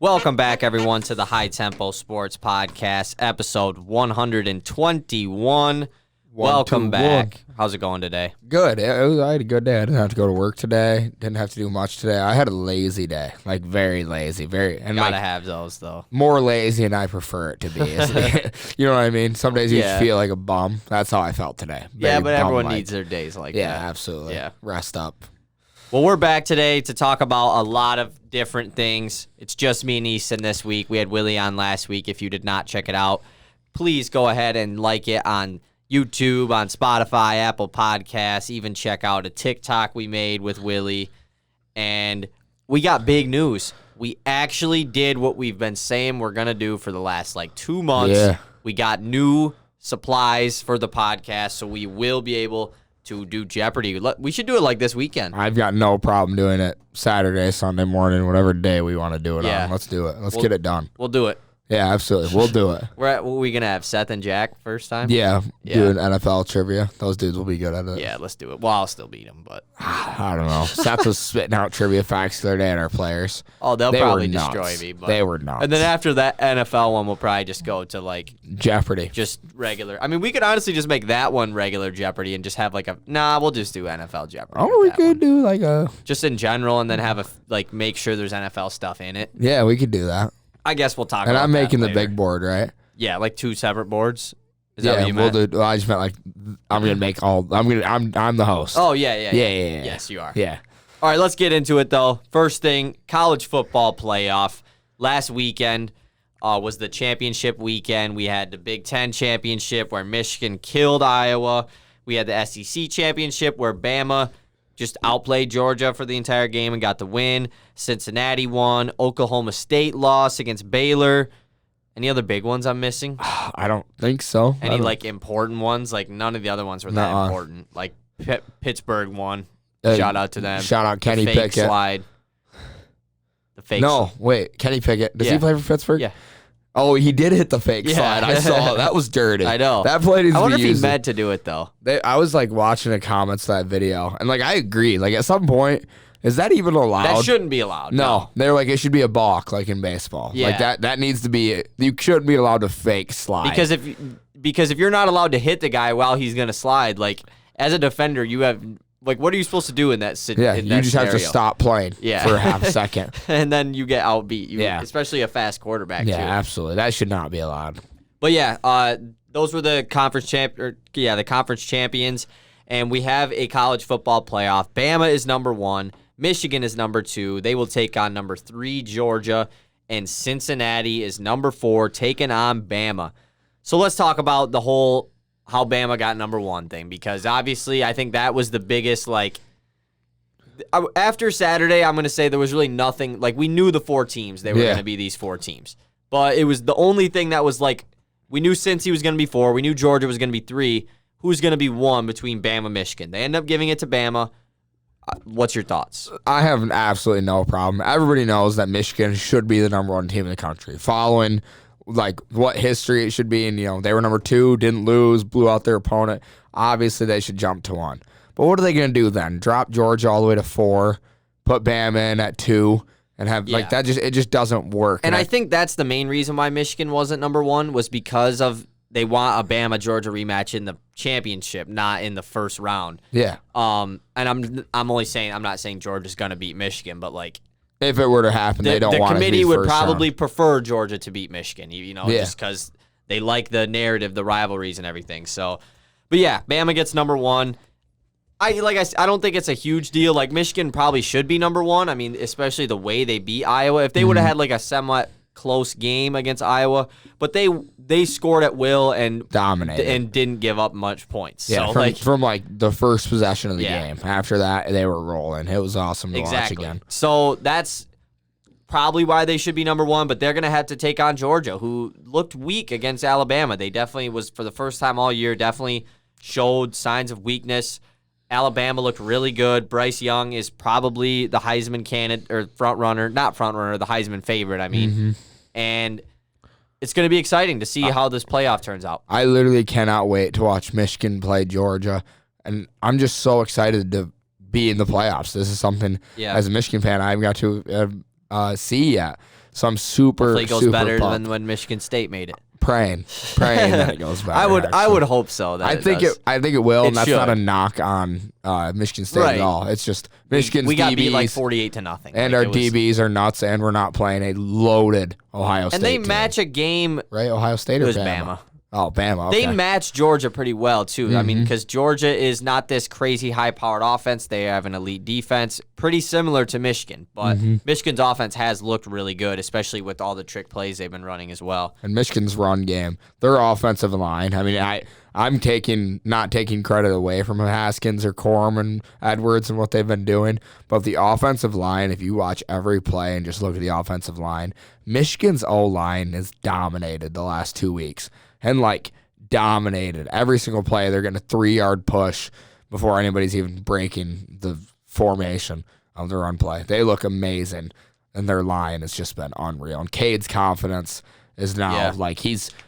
Welcome back, everyone, to the High Tempo Sports Podcast, episode 121. Welcome back. How's it going today? Good. I had a good day. I didn't have to go to work today. Didn't have to do much today. I had a lazy day, like very lazy, Gotta have those though. More lazy, and I prefer it to be. You know what I mean? Some days you just feel like a bum. That's how I felt today. Yeah, but everyone needs their days like that. Yeah, absolutely. Yeah, rest up. Well, we're back today to talk about a lot of different things. It's just me and Easton this week. We had Willie on last week. If you did not check it out, please go ahead and like it on YouTube, on Spotify, Apple Podcasts. Even check out a TikTok we made with Willie. And we got big news. We actually did what we've been saying we're going to do for the last 2 months. Yeah. We got new supplies for the podcast, so we will be able to do Jeopardy. We should do it like this weekend. I've got no problem doing it Saturday, Sunday morning, whatever day we want to do it on. Let's do it. Let's get it done. We'll do it. Yeah, absolutely. We'll do it. What are we going to have, Seth and Jack first time? Yeah, doing NFL trivia. Those dudes will be good at it. Yeah, let's do it. Well, I'll still beat them, but I don't know. Seth was spitting out trivia facts the other day at our players. Oh, they probably destroy me. But. They were nuts. And then after that NFL one, we'll probably just go to Jeopardy. Just regular. I mean, we could honestly just make that one regular Jeopardy and just have we'll just do NFL Jeopardy. Oh, we could do a... Just in general, and then have make sure there's NFL stuff in it. Yeah, we could do that. I guess we'll talk about that. And I'm making later. the big board, right? Yeah, 2 separate boards. Is that what you meant? We'll do. Well, I just meant I'm gonna make all. I'm the host. Oh yeah. Yes, you are. Yeah. All right, let's get into it though. First thing, college football playoff. Last weekend was the championship weekend. We had the Big Ten championship where Michigan killed Iowa. We had the SEC championship where Bama just outplayed Georgia for the entire game and got the win. Cincinnati won. Oklahoma State lost against Baylor. Any other big ones I'm missing? I don't think so. Any important ones? None of the other ones were that important. Pittsburgh won. Shout out to them. Shout out Kenny Pickett. Pickett. Slide. The fake. No, wait, Kenny Pickett. Does he play for Pittsburgh? Yeah. Oh, he did hit the fake slide. I saw it. That was dirty. I know. That play needs I to wonder be if used. he meant to do it though. I was watching the comments to that video, and I agree. At some point, is that even allowed? That shouldn't be allowed. No. They're it should be a balk in baseball. Yeah. That needs to be. You shouldn't be allowed to fake slide. Because if you're not allowed to hit the guy while he's gonna slide, as a defender, you have. What are you supposed to do in that situation? Yeah, you just have to stop playing for a half a second. And then you get outbeat. Especially a fast quarterback, Yeah, too. absolutely. That should not be allowed. But, those were the conference champions. And we have a college football playoff. Bama is number 1. Michigan is number 2. They will take on number 3, Georgia. And Cincinnati is number 4, taking on Bama. So let's talk about the whole how Bama got number 1 thing, because obviously I think that was the biggest, after Saturday, I'm going to say there was really nothing, we knew the 4 teams, they were going to be these 4 teams. But it was the only thing that was we knew Cincy was going to be 4, we knew Georgia was going to be 3, who's going to be 1 between Bama and Michigan? They end up giving it to Bama. What's your thoughts? I have absolutely no problem. Everybody knows that Michigan should be the number 1 team in the country, following what history it should be. And, they were number 2, didn't lose, blew out their opponent. Obviously, they should jump to 1. But what are they going to do then? Drop Georgia all the way to 4, put Bama in at 2, and have, that it just doesn't work. And I think that's the main reason why Michigan wasn't number 1 was because of they want a Bama-Georgia rematch in the championship, not in the first round. Yeah. And I'm only saying, I'm not saying Georgia's going to beat Michigan, but if it were to happen, they don't want to. The committee would probably round. Prefer Georgia to beat Michigan, just because they like the narrative, the rivalries, and everything. So, but yeah, Bama gets number 1. I don't think it's a huge deal. Michigan probably should be number 1. I mean, especially the way they beat Iowa. If they would have had a somewhat close game against Iowa, but they scored at will and dominated and didn't give up much points. Yeah, so from the first possession of the game. After that, they were rolling. It was awesome to watch again. So that's probably why they should be number 1, but they're going to have to take on Georgia, who looked weak against Alabama. They definitely was, for the first time all year, definitely showed signs of weakness. Alabama looked really good. Bryce Young is probably the Heisman candidate, or the Heisman favorite, I mean. Mm-hmm. And it's going to be exciting to see how this playoff turns out. I literally cannot wait to watch Michigan play Georgia, and I'm just so excited to be in the playoffs. This is something, as a Michigan fan, I haven't got to see yet. So I'm super, Hopefully it goes super better pumped. than when Michigan State made it. Praying that it goes better. I would hope so. That I think it will, and that's should. not a knock on Michigan State Right. at all. It's just Michigan's we got DBs beat like 48-0, and our DBs are nuts, and we're not playing a loaded Ohio State and they team. match a game. Right, Ohio State It or was Bama? Bama. Oh, Bama. Okay. They match Georgia pretty well, too. I mean, because Georgia is not this crazy high-powered offense. They have an elite defense, pretty similar to Michigan. But Michigan's offense has looked really good, especially with all the trick plays they've been running as well. And Michigan's run game, their offensive line. I mean, I'm not taking credit away from Haskins or Corum and Edwards and what they've been doing, but the offensive line, if you watch every play and just look at the offensive line, Michigan's O-line has dominated the last 2 weeks. And, dominated. Every single play, they're getting a 3-yard push before anybody's even breaking the formation of the run play. They look amazing, and their line has just been unreal. And Cade's confidence is now,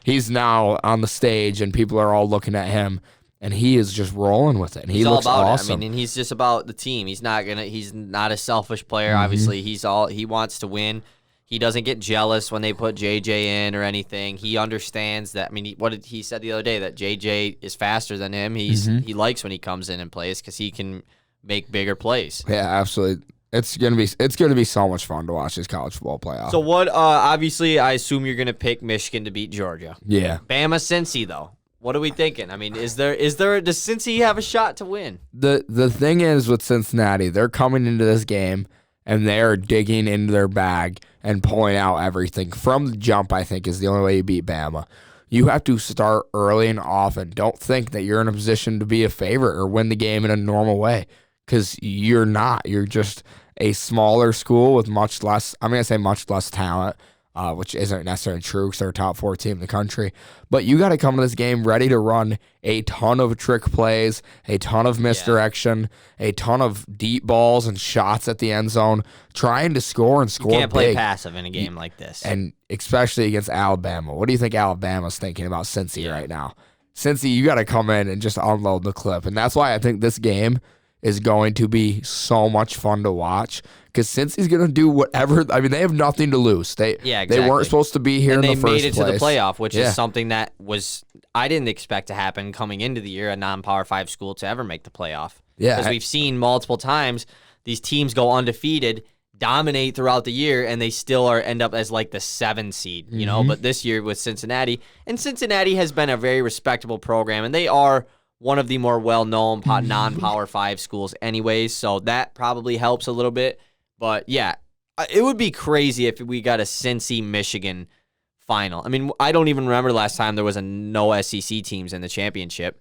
he's now on the stage, and people are all looking at him, and he is just rolling with it. And he looks all about awesome. it. I mean, and he's just about the team. He's not a selfish player. Obviously, he wants to win. He doesn't get jealous when they put JJ in or anything. He understands that. I mean, what did he said the other day, that JJ is faster than him. He likes when he comes in and plays because he can make bigger plays. Yeah, absolutely. It's gonna be so much fun to watch this college football playoff. So what? Obviously, I assume you're gonna pick Michigan to beat Georgia. Yeah. Bama, Cincy though. What are we thinking? I mean, does Cincy have a shot to win? The thing is with Cincinnati, they're coming into this game and they're digging into their bag and pulling out everything. From the jump, I think, is the only way you beat Bama. You have to start early and often. Don't think that you're in a position to be a favorite or win the game in a normal way, because you're not. You're just a smaller school with much less talent, which isn't necessarily true because they're a top 4 team in the country. But you got to come to this game ready to run a ton of trick plays, a ton of misdirection, a ton of deep balls and shots at the end zone, trying to score and score big. You can't play passive in a game like this. And especially against Alabama. What do you think Alabama's thinking about Cincy right now? Cincy, you got to come in and just unload the clip. And that's why I think this game is going to be so much fun to watch, because Cincy's going to do whatever. I mean, they have nothing to lose. They weren't supposed to be here in the first place. They made it to the playoff, which is something that I didn't expect to happen coming into the year, a non-Power 5 school to ever make the playoff. Yeah. Because we've seen multiple times these teams go undefeated, dominate throughout the year, and they still end up as like the 7 seed, you know? But this year with Cincinnati, and Cincinnati has been a very respectable program, and they are one of the more well-known non-Power 5 schools anyways, so that probably helps a little bit. But, yeah, it would be crazy if we got a Cincy-Michigan final. I mean, I don't even remember the last time there was no SEC teams in the championship.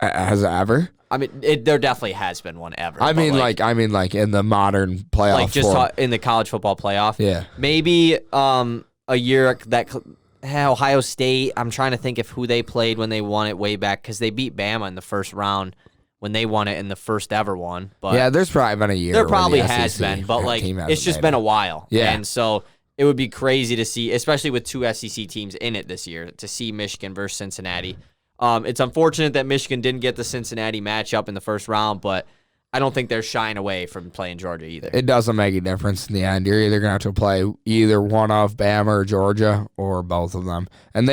Has it ever? I mean, there definitely has been one ever. I mean, like in the modern playoff. Like just in the college football playoff. Yeah. Maybe a year that Ohio State, I'm trying to think of who they played when they won it way back, because they beat Bama in the first round when they won it in the first ever one. But yeah, there's probably been a year. There probably has been, but like it's just been a while. Yeah. And so it would be crazy to see, especially with 2 SEC teams in it this year, to see Michigan versus Cincinnati. It's unfortunate that Michigan didn't get the Cincinnati matchup in the first round, but I don't think they're shying away from playing Georgia either. It doesn't make a difference in the end. You're either going to have to play either one of Bama or Georgia or both of them. And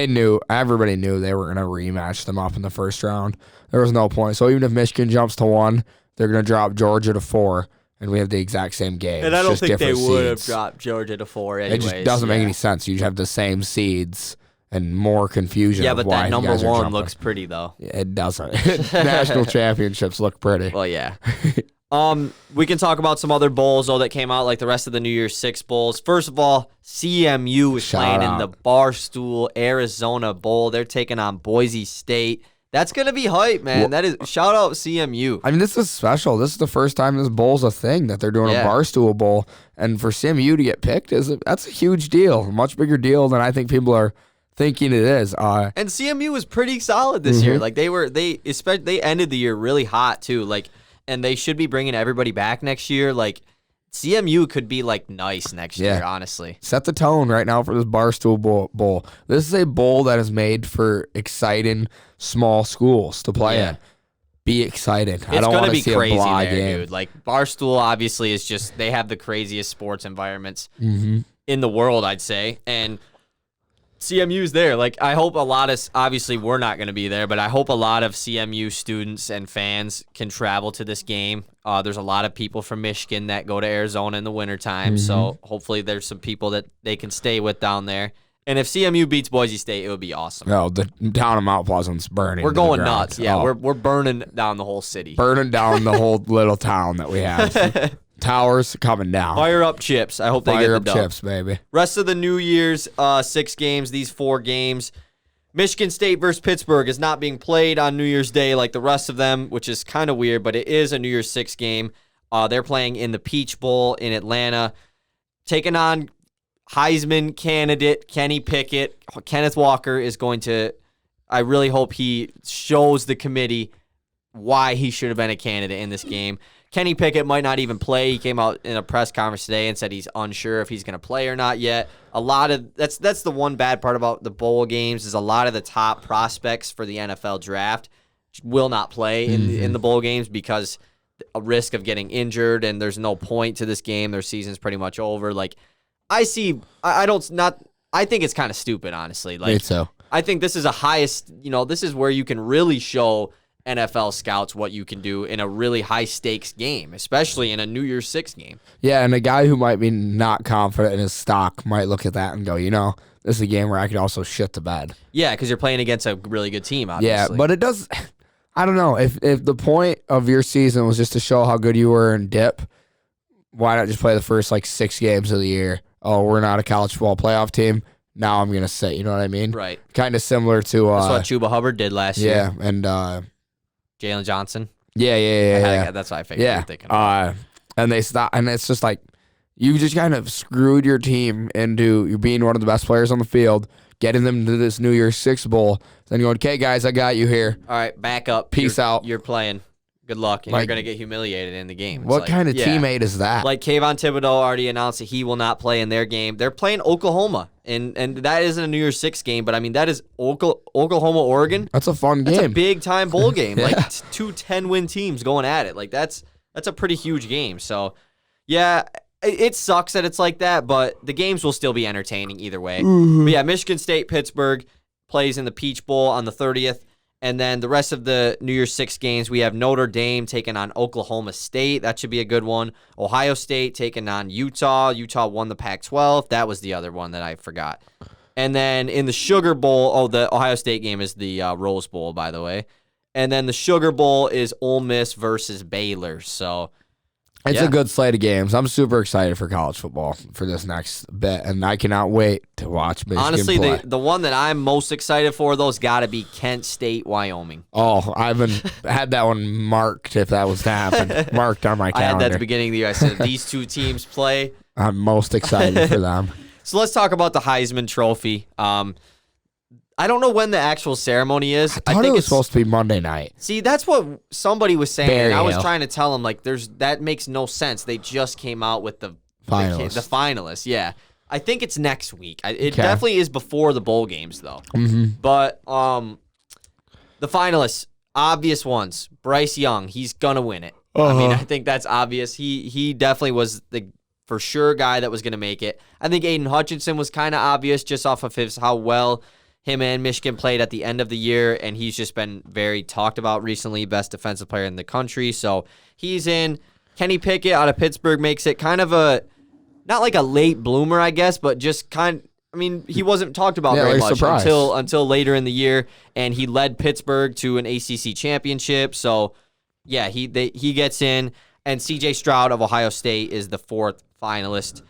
everybody knew they were going to rematch them up in the first round. There was no point. So even if Michigan jumps to 1, they're going to drop Georgia to 4, and we have the exact same game. And I don't think they would have seeds. dropped Georgia to 4 anyways. It just doesn't make any sense. You have the same seeds and more confusion. Yeah, but why that number 1 jumping. looks pretty, though. It doesn't. National championships look pretty. Well, yeah. We can talk about some other bowls, though, that came out, like the rest of the New Year's 6 bowls. First of all, CMU is playing in the Barstool Arizona Bowl. They're taking on Boise State. That's going to be hype, man. That is shout out CMU. I mean, this is special. This is the first time this bowl's a thing, that they're doing a Barstool Bowl. And for CMU to get picked, that's a huge deal. A much bigger deal than I think people are thinking it is. And CMU was pretty solid this year. Like they ended the year really hot too. Like, and they should be bringing everybody back next year. Like, CMU could be like nice next year, honestly. Set the tone right now for this Barstool Bowl. This is a bowl that is made for exciting small schools to play in. Be excited. I don't want to see crazy a blah there, game. dude. Like, Barstool obviously is just, they have the craziest sports environments. in the world, I'd say. And CMU's there. Like, I hope a lot of, obviously we're not going to be there, but I hope a lot of CMU students and fans can travel to this game. There's a lot of people from Michigan that go to Arizona in the wintertime, so hopefully there's some people that they can stay with down there. And if CMU beats Boise State, it would be awesome. No, the town of Mount Pleasant's burning. We're going nuts. Yeah, we're burning down the whole city. Burning down the whole little town that we have. Towers coming down. Fire up chips. I hope they get the dub. Fire up chips, baby. Rest of the New Year's 6 games, these 4 games. Michigan State versus Pittsburgh is not being played on New Year's Day like the rest of them, which is kind of weird, but it is a New Year's 6 game. They're playing in the Peach Bowl in Atlanta, taking on Heisman candidate Kenny Pickett. Kenneth Walker is going to, I really hope he shows the committee why he should have been a candidate in this game. Kenny Pickett might not even play. He came out in a press conference today and said he's unsure if he's going to play or not yet. A lot of that's the one bad part about the bowl games is a lot of the top prospects for the NFL draft will not play in the bowl games because a risk of getting injured, and there's no point to this game. Their season's pretty much over. Like, I think it's kind of stupid, honestly. Like, Me too. I think this is a highest, this is where you can really show NFL scouts what you can do in a really high-stakes game, especially in a New Year's 6 game. Yeah, and a guy who might be not confident in his stock might look at that and go, this is a game where I could also shit the bed. Yeah, because you're playing against a really good team, obviously. Yeah, but it does, I don't know, if the point of your season was just to show how good you were in dip, why not just play the first, 6 games of the year? Oh, we're not a college football playoff team. Now I'm going to sit, you know what I mean? Right. Kind of similar to... That's what Chuba Hubbard did last year. Yeah, and... Jalen Johnson. Yeah. That's what I figured you were thinking about. And they stop, and it's just like you just kind of screwed your team into you being one of the best players on the field, getting them to this New Year's 6 bowl. Then you're going, okay, guys, I got you here. All right, back up. Peace out. You're playing. Good luck, and you're going to get humiliated in the game. What kind of teammate is that? Like Kayvon Thibodeau already announced that he will not play in their game. They're playing Oklahoma, and that isn't a New Year's 6 game, but I mean that is Oklahoma, Oregon. That's a fun game. That's a big time bowl game. Yeah. Like 2 10-win teams going at it. Like that's a pretty huge game. So yeah, it sucks that it's like that, but the games will still be entertaining either way. But yeah, Michigan State Pittsburgh plays in the Peach Bowl on the 30th. And then the rest of the New Year's 6 games, we have Notre Dame taking on Oklahoma State. That should be a good one. Ohio State taking on Utah. Utah won the Pac-12. That was the other one that I forgot. And then in the Sugar Bowl, the Ohio State game is the Rose Bowl, by the way. And then the Sugar Bowl is Ole Miss versus Baylor. So it's a good slate of games. I'm super excited for college football for this next bit, and I cannot wait to watch Michigan honestly, play. the one that I'm most excited for, though, has got to be Kent State, Wyoming. Oh, I had that one marked if that was to happen. Marked on my calendar. I had that at the beginning of the year. I said, these 2 teams play. I'm most excited for them. So let's talk about the Heisman Trophy. I don't know when the actual ceremony is. I think it was supposed to be Monday night. See, that's what somebody was saying. Barry I was Hill. trying to tell them, that makes no sense. They just came out with the finalists. Yeah. I think it's next week. It definitely is before the bowl games, though. But the finalists, obvious ones. Bryce Young, he's going to win it. I mean, I think that's obvious. He definitely was the for sure guy that was going to make it. I think Aiden Hutchinson was kind of obvious just off of how well him and Michigan played at the end of the year, and he's just been very talked about recently, best defensive player in the country. So he's in. Kenny Pickett out of Pittsburgh makes it kind of not like a late bloomer, I guess, but just he wasn't talked about very much until later in the year, and he led Pittsburgh to an ACC championship. So yeah, he gets in, and C.J. Stroud of Ohio State is the 4th finalist.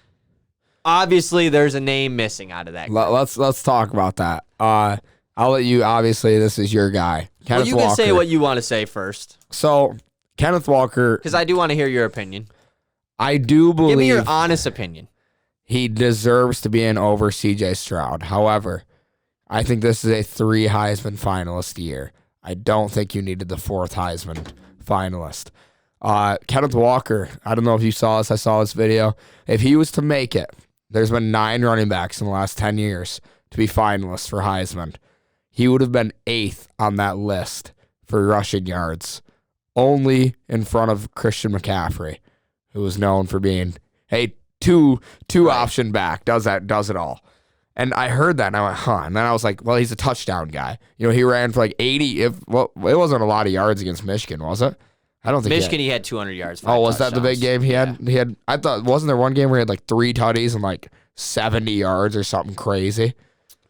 Obviously, there's a name missing out of that group. Let's talk about that. I'll let you. Obviously, this is your guy, Kenneth you Walker. Can say what you want to say first. So, Kenneth Walker, because I do want to hear your opinion. I do believe. Give me your honest opinion. He deserves to be in over C.J. Stroud. However, I think this is a 3 Heisman finalist year. I don't think you needed the 4th Heisman finalist. Kenneth Walker, I don't know if you saw this. I saw this video. If he was to make it, there's been 9 running backs in the last 10 years to be finalists for Heisman. He would have been 8th on that list for rushing yards, only in front of Christian McCaffrey, who was known for being, hey, two option back, does it all. And I heard that, and I went, huh. And then I was like, well, he's a touchdown guy. He ran for like 80. It wasn't a lot of yards against Michigan, was it? I don't think Michigan. He had 200 yards. Oh, was that the big game he had? He had. I thought, wasn't there one game where he had like 3 tutties and like 70 yards or something crazy?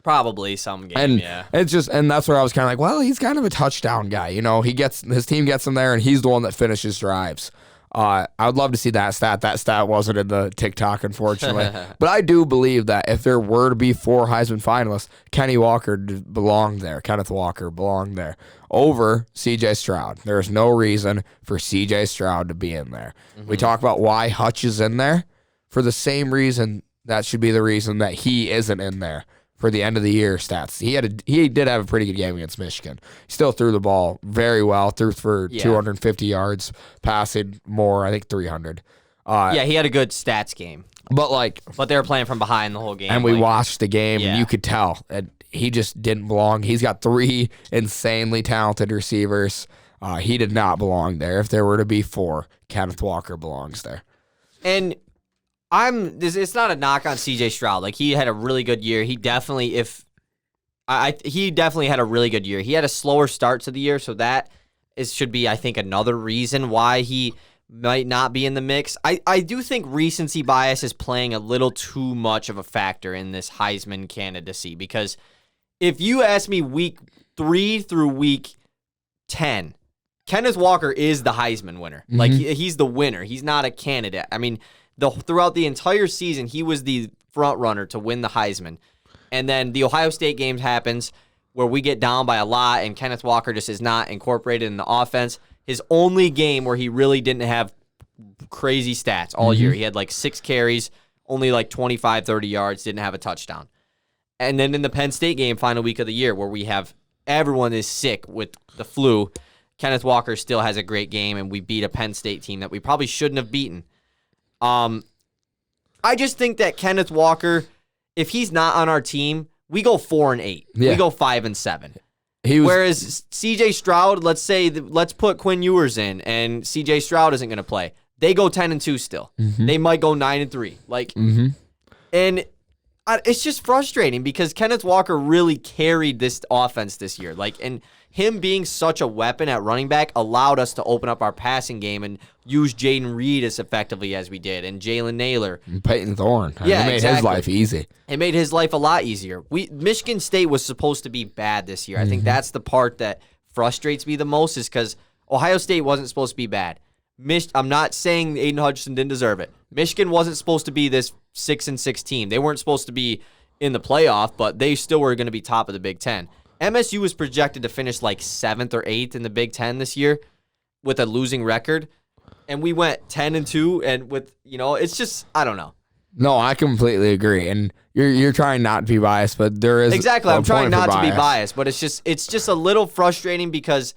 Probably some game. And yeah. it's just, and that's where I was kind of like, well, he's kind of a touchdown guy. His team gets him there, and he's the one that finishes drives. I would love to see that stat. That stat wasn't in the TikTok, unfortunately. But I do believe that if there were to be 4 Heisman finalists, Kenneth Walker belonged there over C.J. Stroud. There is no reason for C.J. Stroud to be in there. Mm-hmm. We talk about why Hutch is in there for the same reason. That should be the reason that he isn't in there. For the end of the year stats, he did have a pretty good game against Michigan. He still threw the ball very well, threw for 250 yards, passing more, I think 300. He had a good stats game. But they were playing from behind the whole game. And we watched the game, and you could tell that he just didn't belong. He's got 3 insanely talented receivers. He did not belong there. If there were to be 4, Kenneth Walker belongs there. And it's not a knock on C.J. Stroud. Like, he had a really good year. He definitely, he definitely had a really good year. He had a slower start to the year, so that should be, I think, another reason why he might not be in the mix. I do think recency bias is playing a little too much of a factor in this Heisman candidacy, because if you ask me week 3 through week 10, Kenneth Walker is the Heisman winner. Mm-hmm. Like, he's the winner. He's not a candidate. I mean, throughout the entire season, he was the front runner to win the Heisman. And then the Ohio State game happens where we get down by a lot, and Kenneth Walker just is not incorporated in the offense. His only game where he really didn't have crazy stats all year. He had like 6 carries, only like 25, 30 yards, didn't have a touchdown. And then in the Penn State game, final week of the year, where everyone is sick with the flu, Kenneth Walker still has a great game, and we beat a Penn State team that we probably shouldn't have beaten. I just think that Kenneth Walker, if he's not on our team, we go 4-8. Yeah. We go 5-7. Whereas C.J. Stroud, let's put Quinn Ewers in, and C.J. Stroud isn't going to play. They go 10-2 still. Mm-hmm. They might go 9-3. And it's just frustrating because Kenneth Walker really carried this offense this year. And him being such a weapon at running back allowed us to open up our passing game and use Jaden Reed as effectively as we did, and Jalen Naylor. And Peyton Thorne. It made his life easy. It made his life a lot easier. Michigan State was supposed to be bad this year. I think that's the part that frustrates me the most, is because Ohio State wasn't supposed to be bad. I'm not saying Aiden Hutchinson didn't deserve it. Michigan wasn't supposed to be this 6-6 team. They weren't supposed to be in the playoff, but they still were going to be top of the Big Ten. MSU was projected to finish like 7th or 8th in the Big Ten this year with a losing record, and we went 10-2, and it's just, I don't know. No, I completely agree, and you're trying not to be biased, but there is exactly. I'm trying not to be biased, but it's just a little frustrating because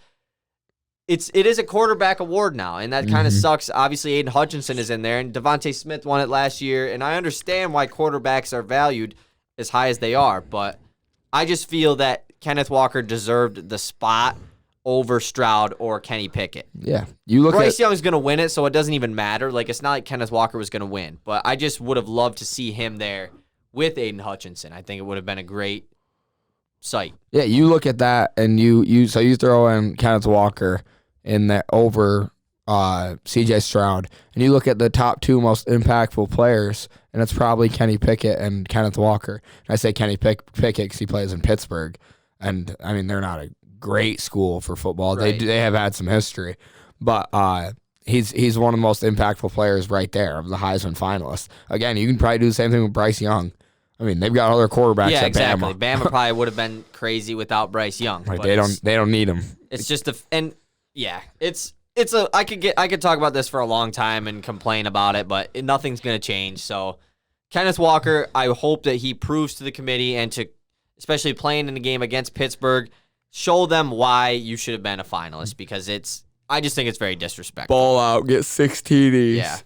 it is a quarterback award now, and that kind of sucks. Obviously, Aiden Hutchinson is in there, and Devontae Smith won it last year, and I understand why quarterbacks are valued as high as they are, but I just feel that Kenneth Walker deserved the spot over Stroud or Kenny Pickett. Yeah. Bryce Young's going to win it, so it doesn't even matter. It's not like Kenneth Walker was going to win, but I just would have loved to see him there with Aiden Hutchinson. I think it would have been a great sight. Yeah, you look at that, and you throw in Kenneth Walker in there over C.J. Stroud, and you look at the top 2 most impactful players, and it's probably Kenny Pickett and Kenneth Walker. And I say Kenny Pickett because he plays in Pittsburgh, and I mean, they're not a great school for football. Right. They have had some history, but he's one of the most impactful players right there of the Heisman finalists. Again, you can probably do the same thing with Bryce Young. I mean, they've got other quarterbacks at exactly. Bama. Bama probably would have been crazy without Bryce Young. Like, they don't need him. It's just I could talk about this for a long time and complain about it, but nothing's going to change. So Kenneth Walker, I hope that he proves to the committee and to especially playing in the game against Pittsburgh, show them why you should have been a finalist, because I just think it's very disrespectful. Ball out, get 6 TDs. Yeah.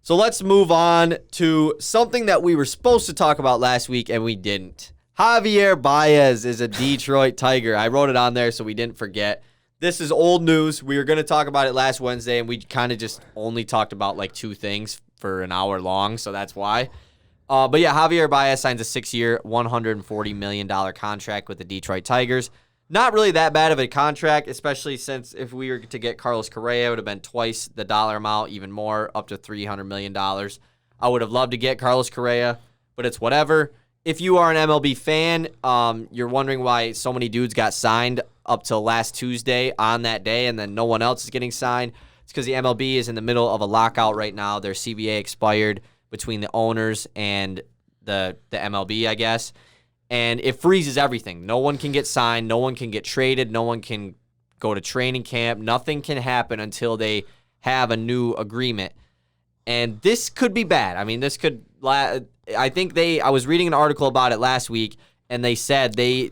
So let's move on to something that we were supposed to talk about last week and we didn't. Javier Baez is a Detroit Tiger. I wrote it on there so we didn't forget. This is old news. We were going to talk about it last Wednesday, and we kind of just only talked about like 2 things for an hour long, so that's why. But yeah, Javier Baez signs a 6-year, $140 million contract with the Detroit Tigers. Not really that bad of a contract, especially since if we were to get Carlos Correa, it would have been twice the dollar amount, even more, up to $300 million. I would have loved to get Carlos Correa, but it's whatever. If you are an MLB fan, you're wondering why so many dudes got signed up till last Tuesday on that day, and then no one else is getting signed. It's because the MLB is in the middle of a lockout right now. Their CBA expired between the owners and the MLB, I guess. And it freezes everything. No one can get signed. No one can get traded. No one can go to training camp. Nothing can happen until they have a new agreement. And this could be bad. I mean, this could... I was reading an article about it last week, and they said they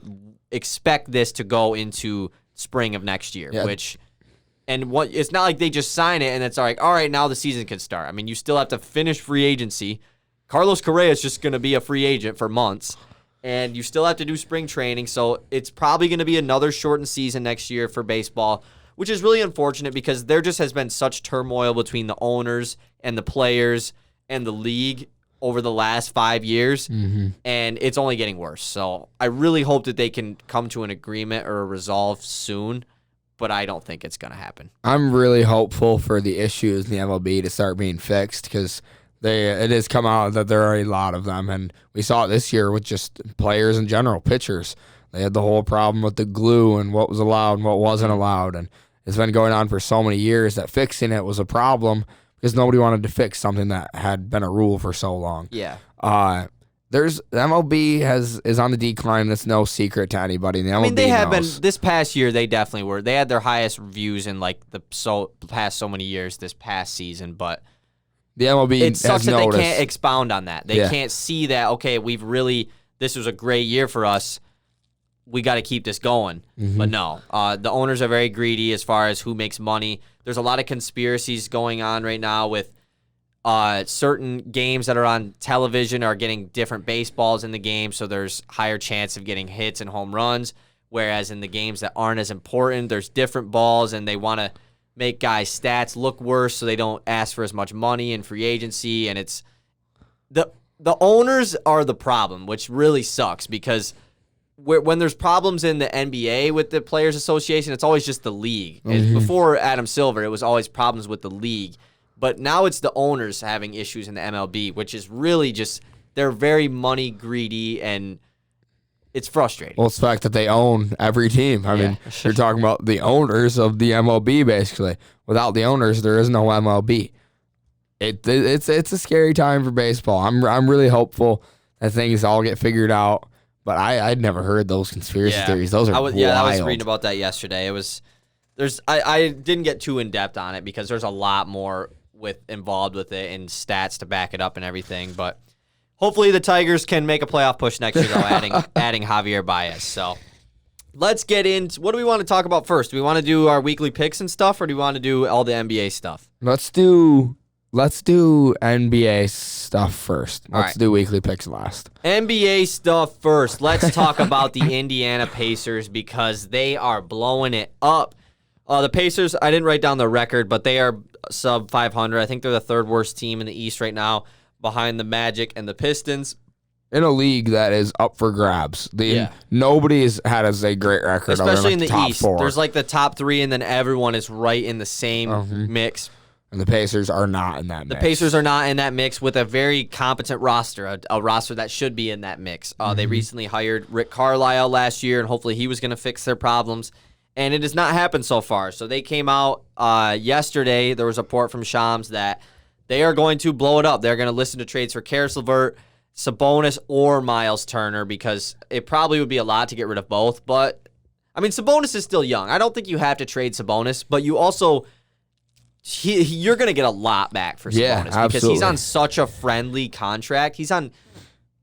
expect this to go into spring of next year, it's not like they just sign it and it's like, all right, now the season can start. I mean, you still have to finish free agency. Carlos Correa is just going to be a free agent for months, and you still have to do spring training, so it's probably going to be another shortened season next year for baseball, which is really unfortunate because there just has been such turmoil between the owners and the players and the league over the last 5 years, and it's only getting worse. So I really hope that they can come to an agreement or a resolve soon, but I don't think it's going to happen. I'm really hopeful for the issues in the MLB to start being fixed because it has come out that there are a lot of them, and we saw it this year with just players in general, pitchers. They had the whole problem with the glue and what was allowed and what wasn't allowed, and it's been going on for so many years that fixing it was a problem because nobody wanted to fix something that had been a rule for so long. Yeah. The MLB is on the decline. That's no secret to anybody. The MLB I mean, they have knows. been this past year. They definitely were. They had their highest views in like the past so many years this past season. But the MLB it sucks has that noticed. they can't expound on that. They can't see that. Okay, this was a great year for us. We got to keep this going. But no, the owners are very greedy as far as who makes money. There's a lot of conspiracies going on right now with certain games that are on television are getting different baseballs in the game, so there's higher chance of getting hits and home runs, whereas in the games that aren't as important, there's different balls, and they want to make guys' stats look worse so they don't ask for as much money in free agency, and it's the owners are the problem, which really sucks because when there's problems in the NBA with the Players Association, it's always just the league. And before Adam Silver, it was always problems with the league. But now it's the owners having issues in the MLB, which is really just, they're very money greedy, and it's frustrating. Well, it's the fact that they own every team. I mean, you're talking about the owners of the MLB, basically. Without the owners, there is no MLB. It's a scary time for baseball. I'm really hopeful that things all get figured out. But I'd never heard those conspiracy theories. Those are wild. I was reading about that yesterday. I didn't get too in depth on it because there's a lot more involved with it and stats to back it up and everything. But hopefully the Tigers can make a playoff push next year, though, adding Javier Baez. So let's get into what do we want to talk about first? Do we want to do our weekly picks and stuff, or do we want to do all the NBA stuff? Let's do NBA stuff first. Let's do weekly picks last. NBA stuff first. Let's talk about the Indiana Pacers because they are blowing it up. The Pacers, I didn't write down the record, but they are sub 500. I think they're the third worst team in the East right now, behind the Magic and the Pistons. In a league that is up for grabs. Nobody has had a great record. Especially in the top East. Four. There's like the top three, and then everyone is right in the same mix. And the Pacers are not in that mix. The Pacers are not in that mix with a very competent roster, a roster that should be in that mix. They recently hired Rick Carlisle last year, and hopefully he was going to fix their problems. And it has not happened so far. So they came out yesterday. There was a report from Shams that they are going to blow it up. They're going to listen to trades for Karis LeVert, Sabonis, or Miles Turner because it probably would be a lot to get rid of both. But, I mean, Sabonis is still young. I don't think you have to trade Sabonis, but you also... you're going to get a lot back for Sabonis because he's on such a friendly contract. He's on,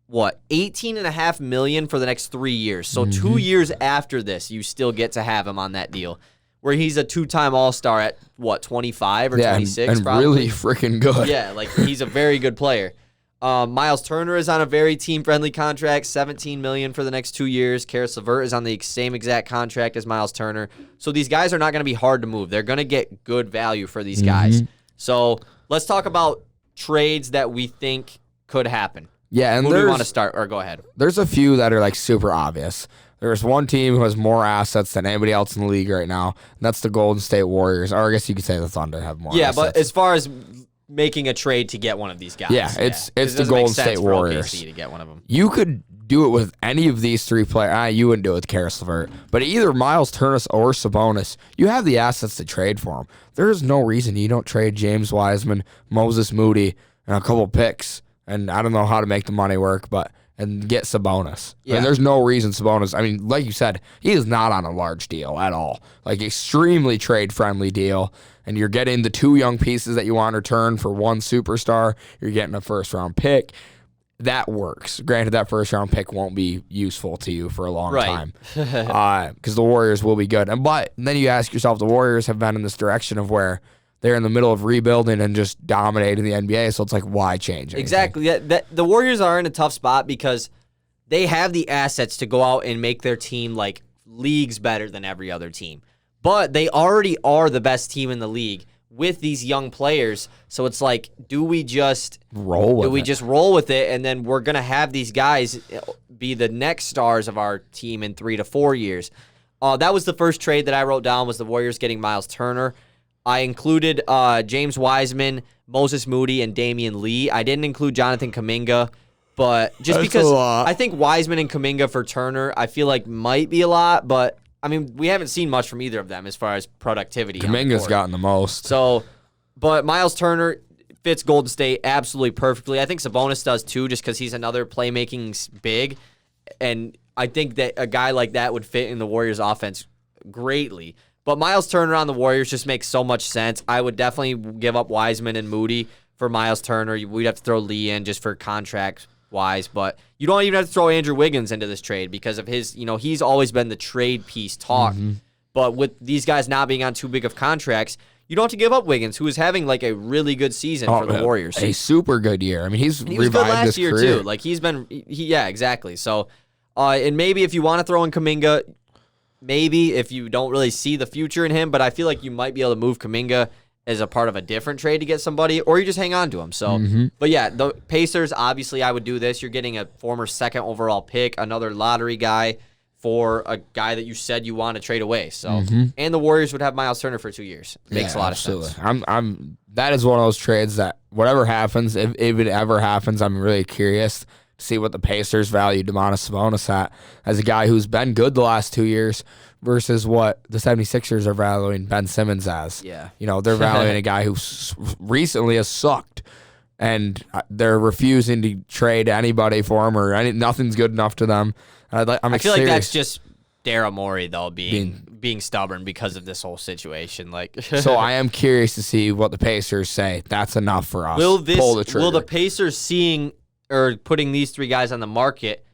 $18.5 million for the next 3 years. So 2 years after this, you still get to have him on that deal where he's a two-time All-Star at, 25 or 26 and probably. Really freaking good. Yeah, he's a very good player. Miles Turner is on a very team-friendly contract, $17 million for the next 2 years. Karis LeVert is on the same exact contract as Miles Turner. So these guys are not going to be hard to move. They're going to get good value for these guys. So let's talk about trades that we think could happen. Yeah, and who do we want to start? Or go ahead. There's a few that are like super obvious. There's one team who has more assets than anybody else in the league right now, and that's the Golden State Warriors. Or I guess you could say the Thunder have more assets. But as far as making a trade to get one of these guys. It's the Golden State Warriors. OKC to get one of them. You could do it with any of these three players. You wouldn't do it with Karis LeVert. But either Miles Turner or Sabonis, you have the assets to trade for them. There's no reason you don't trade James Wiseman, Moses Moody, and a couple picks. And I don't know how to make the money work, and get Sabonis. Yeah. And there's no reason Sabonis, like you said, he is not on a large deal at all. Like, extremely trade-friendly deal. And you're getting the two young pieces that you want in return for one superstar. You're getting a first-round pick. That works. Granted, that first-round pick won't be useful to you for a long time. Because the Warriors will be good. But then you ask yourself, the Warriors have been in this direction of where they're in the middle of rebuilding and just dominating the NBA, so it's like, why change anything? Exactly. The Warriors are in a tough spot because they have the assets to go out and make their team like leagues better than every other team. But they already are the best team in the league with these young players. So it's like, do we just roll with it, and then we're going to have these guys be the next stars of our team in 3 to 4 years? That was the first trade that I wrote down, was the Warriors getting Miles Turner. I included James Wiseman, Moses Moody, and Damian Lee. I didn't include Jonathan Kuminga, but just because I think Wiseman and Kuminga for Turner, I feel like might be a lot, but I mean, we haven't seen much from either of them as far as productivity. Kuminga's gotten the most. So, but Miles Turner fits Golden State absolutely perfectly. I think Sabonis does too, just because he's another playmaking big, and I think that a guy like that would fit in the Warriors' offense greatly. But Miles Turner on the Warriors just makes so much sense. I would definitely give up Wiseman and Moody for Miles Turner. We'd have to throw Lee in just for contract-wise. But you don't even have to throw Andrew Wiggins into this trade because of his, he's always been the trade piece talk. Mm-hmm. But with these guys not being on too big of contracts, you don't have to give up Wiggins, who is having like a really good season for the Warriors. A super good year. I mean, he was good last year career. too. Like he's been, yeah, exactly. So, and maybe if you want to throw in Kuminga, maybe if you don't really see the future in him, but I feel like you might be able to move Kuminga as a part of a different trade to get somebody, or you just hang on to him. So, But yeah, the Pacers, obviously I would do this. You're getting a former second overall pick, another lottery guy for a guy that you said you want to trade away. So, and the Warriors would have Miles Turner for 2 years. Makes a lot of sense. That is one of those trades that whatever happens, if it ever happens, I'm really curious to see what the Pacers value Domantas Sabonis at as a guy who's been good the last 2 years versus what the 76ers are valuing Ben Simmons as. Yeah. They're valuing a guy who recently has sucked, and they're refusing to trade anybody for him, or nothing's good enough to them. I feel like that's just Daryl Morey, though, being stubborn because of this whole situation. So I am curious to see what the Pacers say. That's enough for us. Will the Pacers seeing or putting these three guys on the market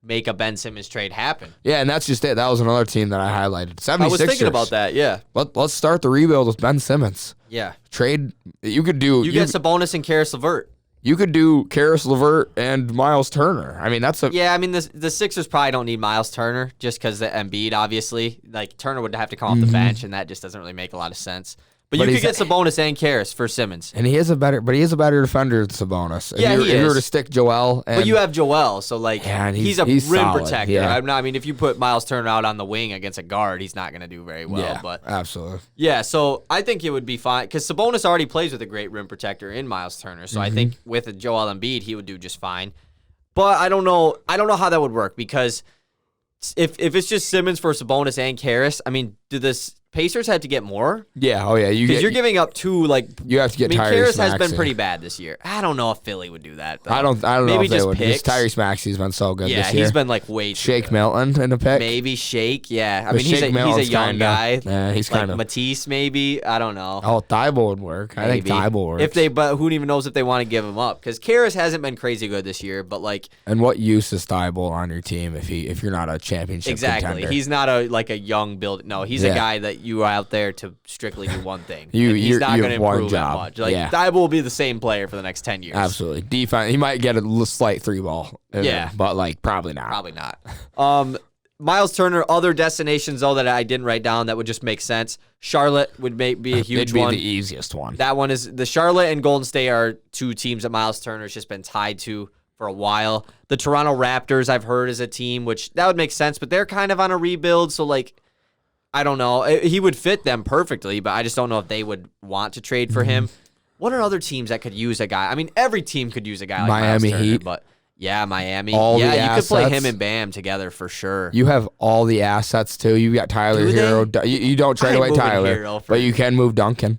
make a Ben Simmons trade happen? Yeah, and that's just it. That was another team that I highlighted. 76ers. I was thinking about that, yeah. Let's start the rebuild with Ben Simmons. Yeah. Trade. You could do. You get Sabonis and Karis LeVert. You could do Karis LeVert and Miles Turner. I mean, that's a... Yeah, I mean, the Sixers probably don't need Miles Turner just because the Embiid, obviously. Like, Turner would have to come off the bench, and that just doesn't really make a lot of sense. But you could get Sabonis and Karis for Simmons. And he is a better defender than Sabonis. Yeah, he is. If you were to stick Joel... But you have Joel, so, he's a rim solid, protector. Yeah. I mean, if you put Miles Turner out on the wing against a guard, he's not going to do very well. Yeah, absolutely. Yeah, so I think it would be fine, because Sabonis already plays with a great rim protector in Miles Turner, so I think with Joel Embiid, he would do just fine. But I don't know how that would work, because if it's just Simmons for Sabonis and Karis, I mean, do this... Pacers had to get more? Yeah, oh yeah. Because you're giving up two, you have to get Tyrese Maxey. Karis has been pretty bad this year. I don't know if Philly would do that, though. I don't know maybe if they just would. Picks. Tyrese Maxey's been so good this year. Yeah, he's been way too Shake good. Milton in the pick. Maybe Shake, yeah. I mean, he's a young guy. Yeah, he's kind of... Matisse, maybe. I don't know. Oh, Thibault would work. Maybe. I think Thibault works. But who even knows if they want to give him up? Because Karis hasn't been crazy good this year, but And what use is Thibault on your team if you're not a championship contender? He's not a young build. No, he's a guy that you are out there to strictly do one thing. He's not going to improve that much. Thibault will be the same player for the next 10 years. Absolutely. Defense. He might get a slight 3-ball. Yeah. But probably not. Probably not. Miles Turner, other destinations, though, that I didn't write down that would just make sense. Charlotte would be a huge one. It'd be the easiest one. That one is the Charlotte and Golden State are two teams that Miles Turner's just been tied to for a while. The Toronto Raptors, I've heard, is a team, which that would make sense, but they're kind of on a rebuild, so, like, I don't know. He would fit them perfectly, but I just don't know if they would want to trade for him. What are other teams that could use a guy? I mean, every team could use a guy like Miami Miles Turner, Heat. but yeah, Miami. You could play him and Bam together for sure. You have all the assets, too. You got Tyler Hero. You don't trade away Tyler, but you can move Duncan.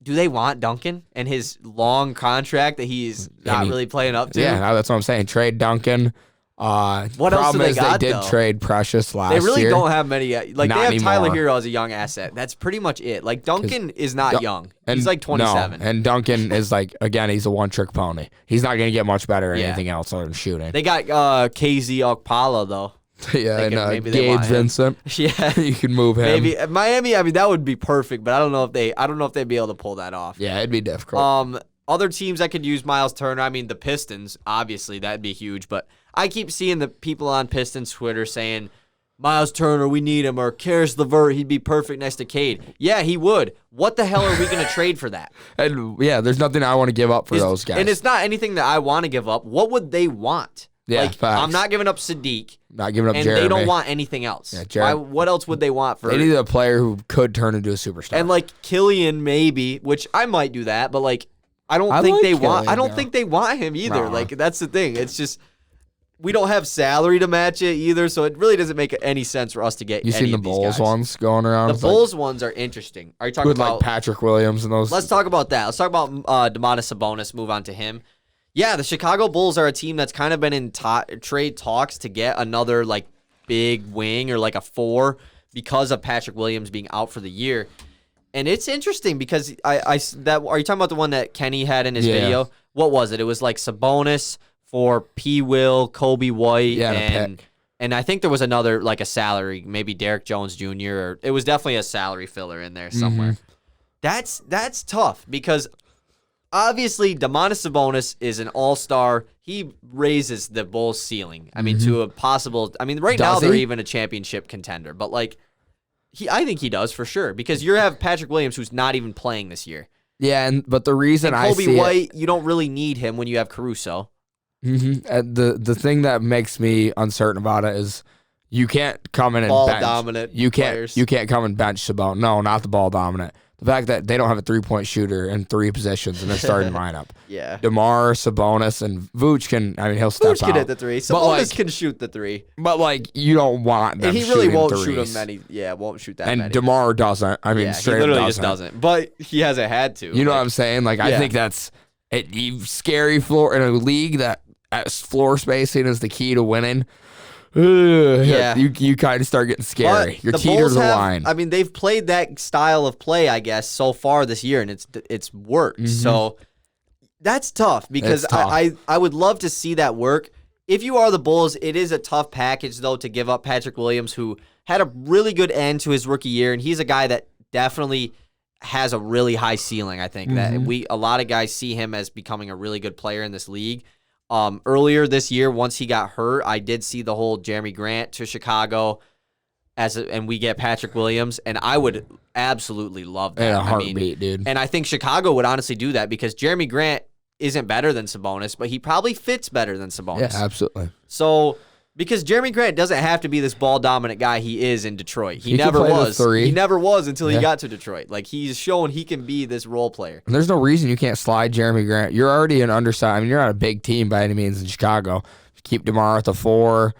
Do they want Duncan and his long contract that he's not really playing up to? Yeah, that's what I'm saying. Trade Duncan. What else do they got, they did trade Precious last year. They really don't have many. Like, Not they have anymore. Tyler Hero as a young asset. That's pretty much it. Like, Duncan is not young. He's like 27. No, and Duncan is like, again, he's a one-trick pony. He's not going to get much better at anything else other than shooting. They got KZ Okpala, though. Yeah, and Gabe Vincent. Yeah. You can move him. Maybe Miami, I mean, that would be perfect, but I don't know if they'd be able to pull that off. Yeah, it'd be difficult. Other teams that could use Miles Turner, I mean, the Pistons, obviously, that'd be huge, but I keep seeing the people on Pistons Twitter saying, Miles Turner, we need him, or Karis LeVert, he'd be perfect next to Cade. Yeah, he would. What the hell are we going to trade for that? And yeah, there's nothing I want to give up for those guys. And it's not anything that I want to give up. What would they want? Yeah, like, facts. I'm not giving up Sadiq. Not giving up and Jeremy. They don't want anything else. Yeah, what else would they want for? They need a player who could turn into a superstar. And like Killian, maybe, which I might do that, but like I don't think they want him either. No. Like that's the thing. It's just we don't have salary to match it either, so it really doesn't make any sense for us to get. You seen the Bulls ones going around? The Bulls ones are interesting. Are you talking about like Patrick Williams and those? Let's talk about that. Let's talk about Domantas Sabonis. Move on to him. Yeah, the Chicago Bulls are a team that's kind of been in trade talks to get another like big wing or like a 4 because of Patrick Williams being out for the year. And it's interesting because are you talking about the one that Kenny had in his video? What was it? It was like Sabonis for P. Will, Kobe White, and I think there was another like a salary, maybe Derek Jones Jr. or it was definitely a salary filler in there somewhere. That's tough because obviously Domantas Sabonis is an all-star. He raises the Bulls' ceiling. I mean, to a possible. I mean, right now they're even a championship contender, but like. I think he does for sure because you have Patrick Williams who's not even playing this year. Yeah, but the reason I see Kobe White, you don't really need him when you have Caruso. And the thing that makes me uncertain about it is you can't come in and ball bench. Dominant. You players. can't come and bench Sabonis. No, not the ball dominant. The fact that they don't have a 3-point shooter in 3 positions in their starting lineup. Yeah. DeMar, Sabonis, and Vooch can. I mean, he'll step out. Vooch can hit the 3. Sabonis can shoot the 3. But like, you don't want them. And he really won't threes. shoot them many. Yeah, won't shoot that many. And DeMar doesn't. I mean, straight he literally up just doesn't. But he hasn't had to. You know what I'm saying? Like, I think that's scary floor in a league that floor spacing is the key to winning. You kind of start getting scary. But your the teeters Bulls the line. I mean, they've played that style of play, I guess, so far this year, and it's worked. So that's tough because I would love to see that work. If you are the Bulls, it is a tough package, though, to give up Patrick Williams, who had a really good end to his rookie year, and he's a guy that definitely has a really high ceiling, I think. That a lot of guys see him as becoming a really good player in this league. Earlier this year, once he got hurt, I did see the whole Jeremy Grant to Chicago, and we get Patrick Williams, and I would absolutely love that. In a heartbeat, dude. And I think Chicago would honestly do that because Jeremy Grant isn't better than Sabonis, but he probably fits better than Sabonis. Yeah, absolutely. So, because Jeremy Grant doesn't have to be this ball dominant guy he is in Detroit. He never was. He never was until he got to Detroit. Like, he's shown he can be this role player. And there's no reason you can't slide Jeremy Grant. You're already an undersized. I mean, you're not a big team by any means in Chicago. Keep DeMar at the 4,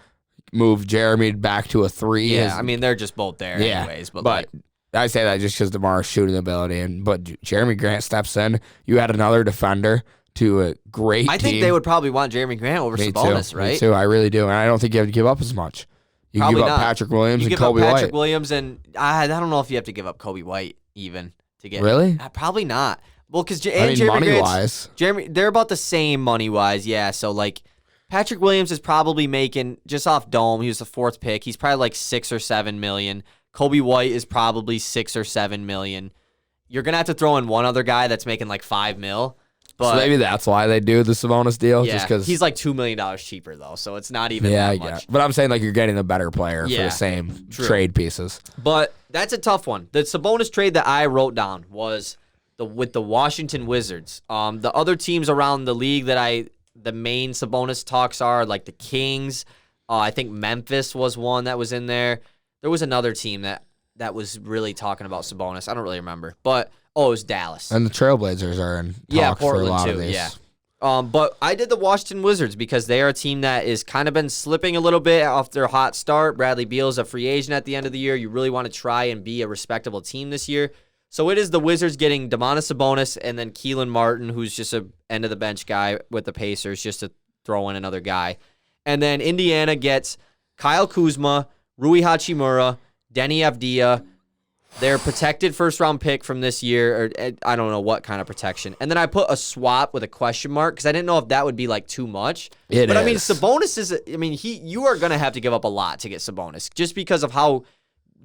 move Jeremy back to a 3. Yeah, I mean, they're just both there anyways. But I say that just because DeMar's shooting ability. But Jeremy Grant steps in. You add another defender to a great team. I think they would probably want Jeremy Grant over Sabonis, right? Me too. I really do. And I don't think you have to give up as much. You probably give up not. Patrick Williams you and Kobe White. give up Patrick Williams, and I don't know if you have to give up Kobe White even to get. Really? Probably not. Well, because money-wise. they're about the same money-wise, yeah. So, like, Patrick Williams is probably making, just off dome, he was the 4th pick. He's probably like $6 or $7 million. Kobe White is probably $6 or $7 million. You're going to have to throw in one other guy that's making like $5 million. But so maybe that's why they do the Sabonis deal. yeah, just because he's like $2 million cheaper though, so it's not even that much. But I'm saying like you're getting the better player for the same trade pieces. But that's a tough one. The Sabonis trade that I wrote down was with the Washington Wizards. The other teams around the league the main Sabonis talks are like the Kings. I think Memphis was one that was in there. There was another team that was really talking about Sabonis. I don't really remember, but it was Dallas. And the Trailblazers are in talks Portland for a lot too. of these. Yeah. But I did the Washington Wizards because they are a team that is kind of been slipping a little bit off their hot start. Bradley Beal's a free agent at the end of the year. You really want to try and be a respectable team this year. So it is the Wizards getting Domantas Sabonis and then Keelan Martin, who's just a end-of-the-bench guy with the Pacers, just to throw in another guy. And then Indiana gets Kyle Kuzma, Rui Hachimura, Denny Avdija, their protected first-round pick from this year, or I don't know what kind of protection. And then I put a swap with a question mark because I didn't know if that would be like too much. But I mean, Sabonis is. I mean, you are going to have to give up a lot to get Sabonis just because of how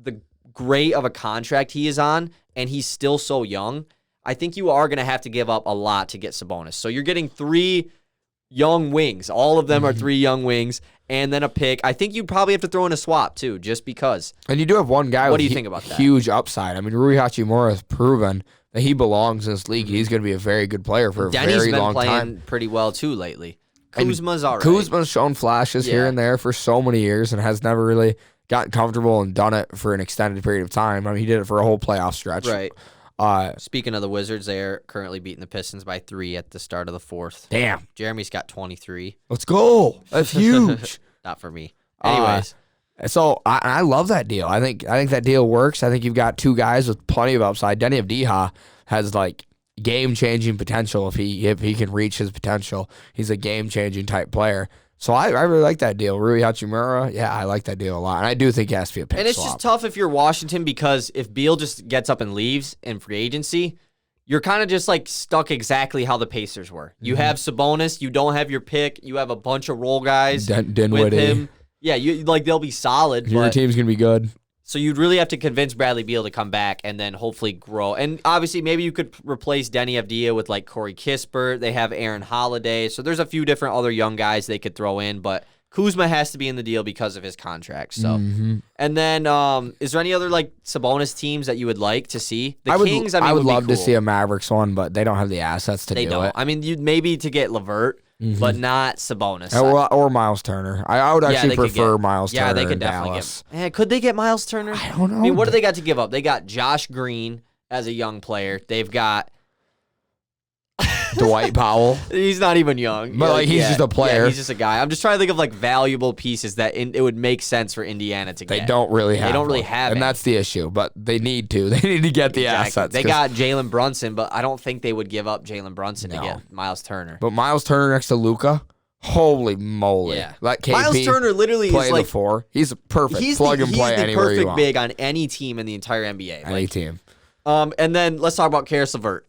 the great of a contract he is on, and he's still so young. I think you are going to have to give up a lot to get Sabonis. So you're getting 3 young wings. All of them are 3 young wings, and then a pick. I think you probably have to throw in a swap too, just because. And you do have one guy what with do you think about that? Huge upside. I mean, Rui Hachimura has proven that he belongs in this league. He's going to be a very good player for a very long time. Denny's been playing pretty well too lately. Kuzma's all right. Kuzma's shown flashes here and there for so many years and has never really gotten comfortable and done it for an extended period of time. I mean, he did it for a whole playoff stretch. Right. Speaking of the Wizards, they're currently beating the Pistons by 3 at the start of the 4th. Damn. Jeremy's got 23. Let's go. That's huge. Not for me. Anyways. So I love that deal. I think that deal works. I think you've got 2 guys with plenty of upside. Denny Avdija has like game-changing potential if he can reach his potential. He's a game-changing type player. So I really like that deal. Rui Hachimura, I like that deal a lot. And I do think it has to be a pick And it's swap. just tough if you're Washington because if Beal just gets up and leaves in free agency, you're kind of just like stuck exactly how the Pacers were. You have Sabonis, you don't have your pick, you have a bunch of role guys with him. Yeah, they'll be solid. Your team's going to be good. So you'd really have to convince Bradley Beal to come back and then hopefully grow. And obviously maybe you could replace Denny Avdija with like Corey Kispert. They have Aaron Holiday. So there's a few different other young guys they could throw in, but Kuzma has to be in the deal because of his contract. So, and then is there any other like Sabonis teams that you would like to see? The Kings, I would love to see a Mavericks one, but they don't have the assets to do it. I mean, you'd maybe to get LeVert, but not Sabonis. Or Miles Turner. I would actually prefer Miles Turner. Yeah, they could definitely get. Could they get Miles Turner? I don't know. I mean, what do they got to give up? They got Josh Green as a young player. They've got Dwight Powell. He's not even young. But he's just a player. Yeah, he's just a guy. I'm just trying to think of like valuable pieces that it would make sense for Indiana to get. They don't really have and that's the issue. But they need to. They need to get the assets. They got Jalen Brunson, but I don't think they would give up Jalen Brunson to get Miles Turner. But Miles Turner next to Luka, holy moly! Yeah, let KP Miles Turner literally play is like the 4. He's a perfect plug and play anywhere you want. He's the perfect big on any team in the entire NBA. Any team. And then let's talk about Karis LeVert.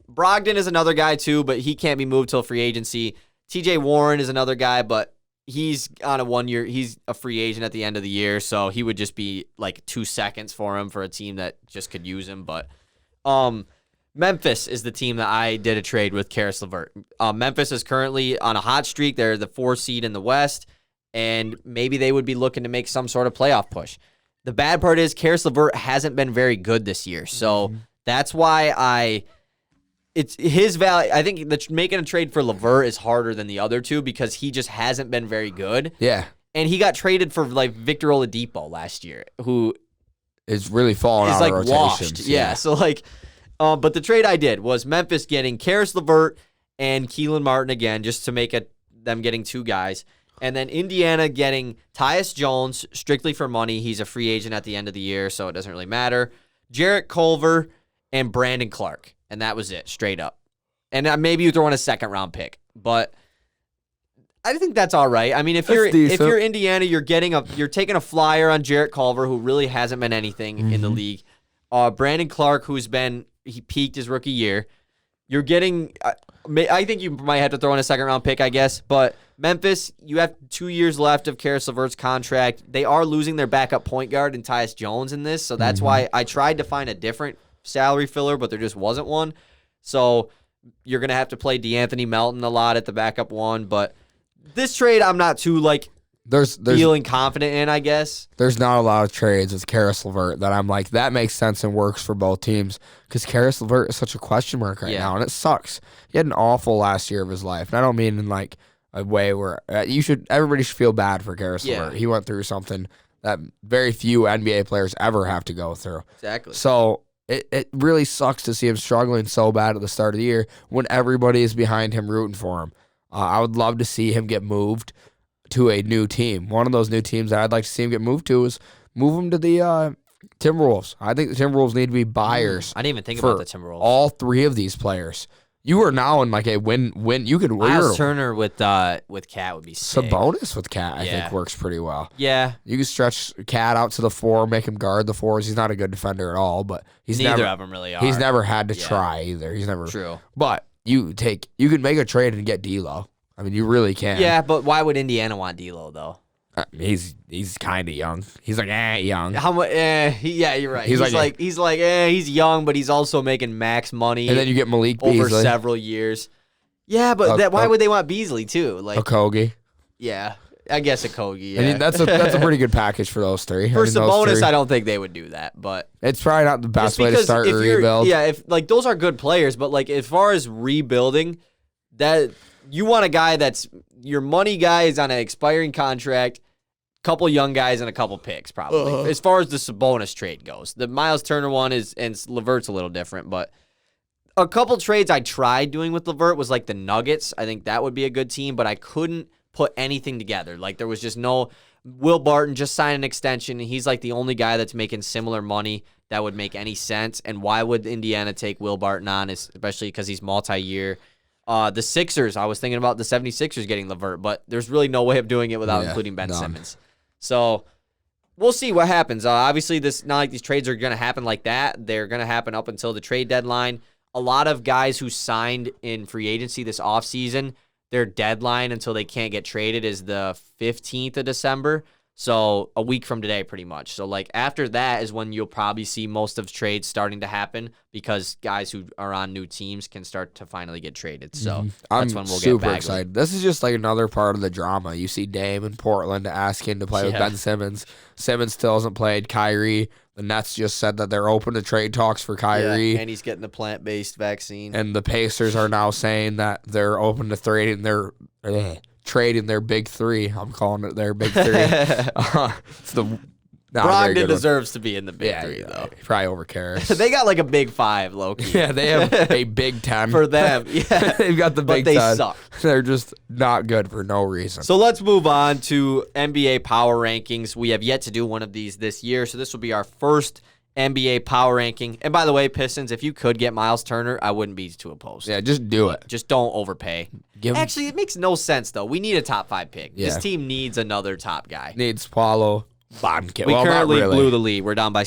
Brogdon is another guy too, but he can't be moved till free agency. TJ Warren is another guy, but he's on a 1 year. He's a free agent at the end of the year, so he would just be like 2 seconds for him for a team that just could use him. But Memphis is the team that I did a trade with Karis LeVert. Memphis is currently on a hot streak. They're the 4th seed in the West, and maybe they would be looking to make some sort of playoff push. The bad part is Karis LeVert hasn't been very good this year, so that's why it's his value. I think making a trade for LeVert is harder than the other two because he just hasn't been very good. Yeah, and he got traded for like Victor Oladipo last year, who is really falling out of rotation. Washed. Yeah, so like, but the trade I did was Memphis getting Karis LeVert and Keelan Martin again, just to make them getting 2 guys. And then Indiana getting Tyus Jones strictly for money. He's a free agent at the end of the year, so it doesn't really matter. Jarrett Culver and Brandon Clark. And that was it, straight up. And maybe you throw in a 2nd-round pick. But I think that's all right. I mean, if you're Indiana, you're taking a flyer on Jarrett Culver, who really hasn't been anything in the league. Brandon Clark, he peaked his rookie year. You're getting, I think you might have to throw in a 2nd-round pick, I guess. But Memphis, you have 2 years left of Karis LeVert's contract. They are losing their backup point guard in Tyus Jones in this, so that's why I tried to find a different salary filler, but there just wasn't one. So you're going to have to play DeAnthony Melton a lot at the backup one. But this trade, I'm not too, like, there's feeling confident in, I guess. There's not a lot of trades with Karis LeVert that I'm like, that makes sense and works for both teams because Karis LeVert is such a question mark right now, and it sucks. He had an awful last year of his life, and I don't mean in like a way where everybody should feel bad for Karis LeVert. He went through something that very few NBA players ever have to go through. Exactly. So it really sucks to see him struggling so bad at the start of the year when everybody is behind him rooting for him. I would love to see him get moved to a new team. One of those new teams that I'd like to see him get moved to is move him to the Timberwolves. I think the Timberwolves need to be buyers. I didn't even think about the Timberwolves. All three of these players. You are now in like a win. You could Miles Turner with Cat would be sick. Sabonis with Cat, I think works pretty well. Yeah, you can stretch Cat out to the 4, make him guard the 4s. He's not a good defender at all, but neither of them really are. He's never had to try either. He's never true. But you could make a trade and get D'Lo. I mean, you really can. Yeah, but why would Indiana want D'Lo though? He's kind of young. He's like young. How much? Yeah, you're right. He's young, but he's also making max money. And then you get Malik Beasley over several years. Yeah, but why would they want Beasley too? Like Okogie. Yeah, I guess Okogie. Yeah. I mean, that's a pretty good package for those three. For Sabonis, I don't think they would do that, but it's probably not the best way to start a rebuild. Yeah, if like those are good players, but like as far as rebuilding, that you want a guy that's your money guy is on an expiring contract. Couple young guys and a couple picks, probably. As far as the Sabonis trade goes, the Miles Turner one and LeVert's a little different, but a couple trades I tried doing with LeVert was like the Nuggets. I think that would be a good team, but I couldn't put anything together. Like there was just no. Will Barton just signed an extension, and he's like the only guy that's making similar money that would make any sense. And why would Indiana take Will Barton on, especially because he's multi-year? The Sixers, I was thinking about the 76ers getting LeVert, but there's really no way of doing it without including Ben Simmons. So we'll see what happens. Obviously, not like these trades are going to happen like that. They're going to happen up until the trade deadline. A lot of guys who signed in free agency this offseason, their deadline until they can't get traded is the 15th of December. So a week from today, pretty much. So like after that is when you'll probably see most of trades starting to happen because guys who are on new teams can start to finally get traded. So that's when we'll get super excited. This is just like another part of the drama. You see Dame in Portland asking to play with Ben Simmons. Simmons still hasn't played. Kyrie, the Nets just said that they're open to trade talks for Kyrie. Yeah, and he's getting the plant-based vaccine. And the Pacers are now saying that they're open to trading their big three. I'm calling it their big three. It's Brogdon deserves to be in the big three, though. Probably over Karras. They got like a big 5, low-key. Yeah, they have a big 10. For them, yeah. They've got the big 10. But they suck. They're just not good for no reason. So let's move on to NBA Power Rankings. We have yet to do one of these this year, so this will be our first NBA Power Ranking. And by the way, Pistons, if you could get Miles Turner, I wouldn't be too opposed. Yeah, just do it. Just don't overpay. Actually, it makes no sense, though. We need a top 5 pick. Yeah. This team needs another top guy. Needs Paulo Banquet. We currently blew the lead. We're down by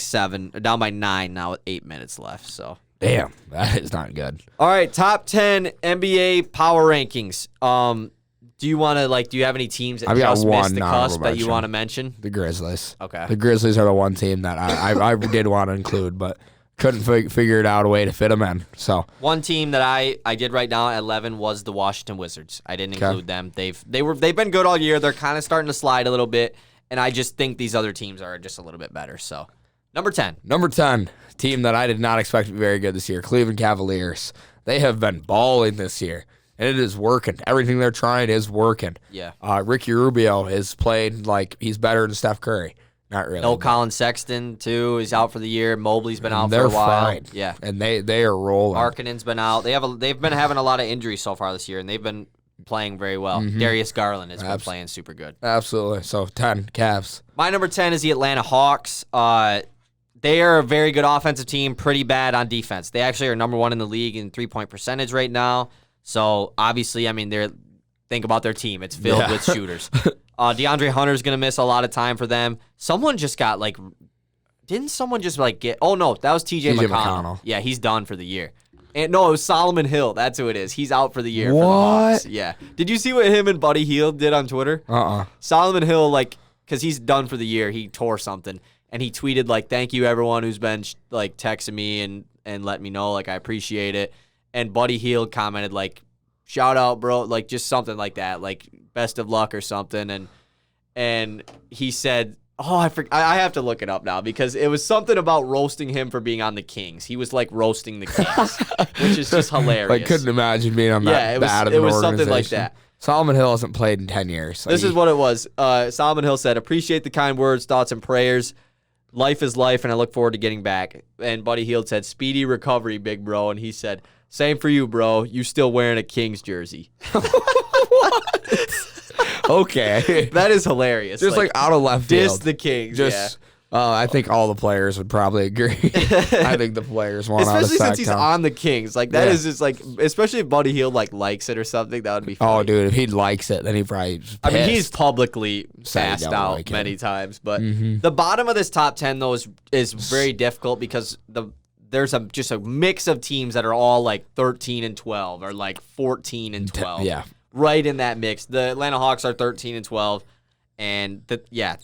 9 now with 8 minutes left. So damn, that is not good. All right, top 10 NBA Power Rankings. Do you want to do you have any teams that just missed the cusp that you want to mention? The Grizzlies. Okay. The Grizzlies are the one team that I did want to include, but couldn't figure it out a way to fit them in. So one team that I did write down at 11 was the Washington Wizards. I didn't include them. They've been good all year. They're kind of starting to slide a little bit, and I just think these other teams are just a little bit better. So number 10. Number 10, team that I did not expect to be very good this year, Cleveland Cavaliers. They have been balling this year. And it is working. Everything they're trying is working. Yeah. Ricky Rubio has played like he's better than Steph Curry. Not really. No Colin Sexton, too. He's out for the year. Mobley's been out for a while. They're fine. Yeah. And they are rolling. Markkanen's been out. They've been having a lot of injuries so far this year, and they've been playing very well. Darius Garland has been playing super good. Absolutely. So 10, Cavs. My number 10 is the Atlanta Hawks. They are a very good offensive team, pretty bad on defense. They actually are number 1 in the league in three-point percentage right now. So, obviously, I mean, think about their team. It's filled with shooters. DeAndre Hunter's going to miss a lot of time for them. Someone just got, didn't someone just, get – oh, no, that was TJ McConnell. Yeah, he's done for the year. And no, it was Solomon Hill. That's who it is. He's out for the year for the Hawks. Yeah. Did you see what him and Buddy Hield did on Twitter? Solomon Hill, because he's done for the year, he tore something. And he tweeted, thank you, everyone who's been, texting me and letting me know. I appreciate it. and Buddy Hield commented like, "Shout out, bro," like just something like that, like best of luck or something, and he said, "Oh, I have to look it up now because it was something about roasting him for being on the Kings. He was like roasting the Kings, which is just hilarious. I couldn't imagine being on that bad of an organization. It was something like that. Solomon Hill hasn't played in 10 years. This is what it was. Solomon Hill said, "Appreciate the kind words, thoughts, and prayers. Life is life, and I look forward to getting back." And Buddy Hield said, "Speedy recovery, big bro." And he said, "Same for you, bro. You still wearing a Kings jersey." Okay. That is hilarious. Just like out of left field. Diss the Kings, I think all the players would probably agree. I think the players want out of especially since he's Sacktown. on the Kings. Like, that is just like, especially if Buddy Hield like likes it or something, that would be funny. Oh, dude, if he likes it, then he probably I mean, he's publicly Said he passed don't out like many it. times. But the bottom of this top 10, though, is very difficult because there's just a mix of teams that are all like 13-12 or like 14-12. Yeah. Right in that mix. The Atlanta Hawks are 13-12. And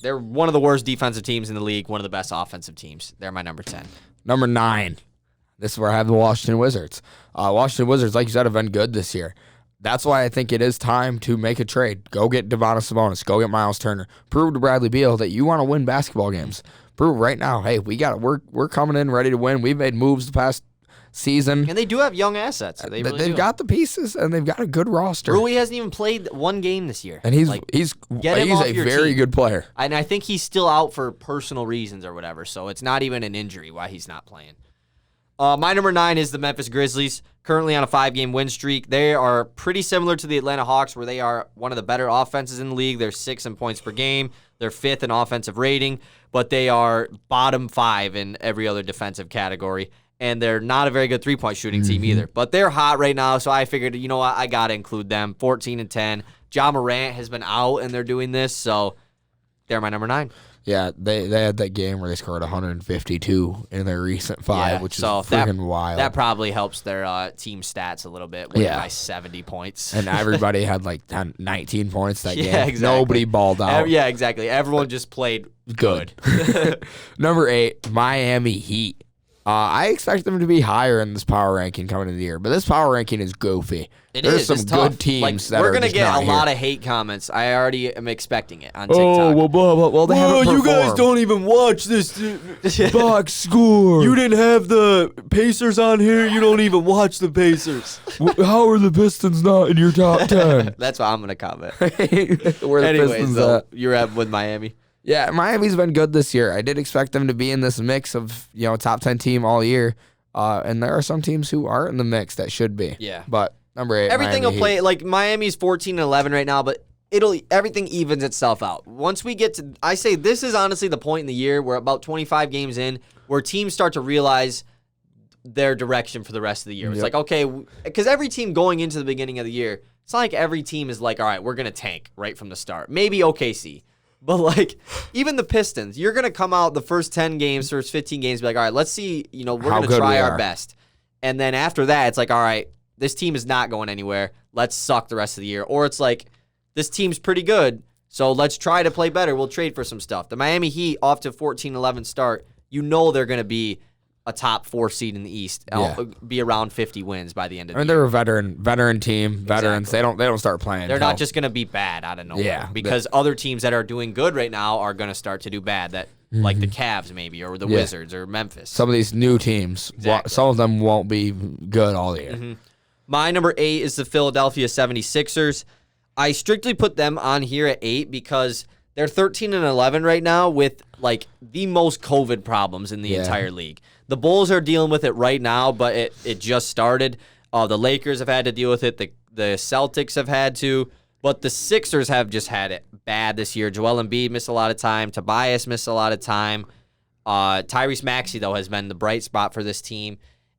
they're one of the worst defensive teams in the league, one of the best offensive teams. They're my number 10. Number 9. This is where I have the Washington Wizards. Washington Wizards, like you said, have been good this year. That's why I think it is time to make a trade. Go get Domantas Sabonis. Go get Miles Turner. Prove to Bradley Beal that you want to win basketball games. Prove right now, hey, we're coming in ready to win. We've made moves the past season. And they do have young assets. They've got the pieces, and they've got a good roster. Rui hasn't even played one game this year. And he's off a your very team. good player. And I think he's still out for personal reasons or whatever, so it's not even an injury why he's not playing. My number 9 is the Memphis Grizzlies, currently on a 5-game win streak. They are pretty similar to the Atlanta Hawks, where they are one of the better offenses in the league. They're 6th in points per game. They're 5th in offensive rating, but they are bottom 5 in every other defensive category. And they're not a very good three-point shooting team either. But they're hot right now, so I figured, you know what, I got to include them. 14-10. Ja Morant has been out, and they're doing this, so they're my number 9. Yeah, they had that game where they scored 152 in their recent 5, which is freaking wild. That probably helps their team stats a little bit, winning by 70 points. And everybody had like 19 points that game. Exactly. Nobody balled out. Yeah, exactly. Everyone just played good. Number 8, Miami Heat. I expect them to be higher in this power ranking coming into the year, but this power ranking is goofy. There's some good teams that we're going to get a lot of hate comments. I already am expecting it on TikTok. Well, they haven't performed. You guys don't even watch this. Box score. You didn't have the Pacers on here. You don't even watch the Pacers. How are the Pistons not in your top 10? That's what I'm going to comment. Where the Anyways, Pistons though, at? you're at with Miami. Yeah, Miami's been good this year. I did expect them to be in this mix of, top 10 team all year. And there are some teams who are in the mix that should be. Yeah. But number 8, everything Miami will play Heat. like Miami's 14-11 right now, but everything evens itself out. Once we get to, I say this is honestly the point in the year where about 25 games in, where teams start to realize their direction for the rest of the year. It's like, okay, because every team going into the beginning of the year, it's not like every team is like, all right, we're going to tank right from the start. Maybe OKC. But, like, even the Pistons, you're going to come out the first 10 games, first 15 games, be like, all right, let's see, we're going to try our best. And then after that, it's like, all right, this team is not going anywhere. Let's suck the rest of the year. Or it's like, this team's pretty good, so let's try to play better. We'll trade for some stuff. The Miami Heat, off to 14-11 start, they're going to be a top 4 seed in the East. Be around 50 wins by the end of the year. They're a veteran team. Veterans. Exactly. They don't start playing. They're not just going to be bad out of nowhere. Because other teams that are doing good right now are going to start to do bad. Like the Cavs maybe, or the Wizards, or Memphis. Some of these new teams, some of them won't be good all year. My number 8 is the Philadelphia 76ers. I strictly put them on here at 8 because they're 13-11 right now with like the most COVID problems in the entire league. The Bulls are dealing with it right now, but it just started. The Lakers have had to deal with it. The Celtics have had to. But the Sixers have just had it bad this year. Joel Embiid missed a lot of time. Tobias missed a lot of time. Tyrese Maxey, though, has been the bright spot for this team.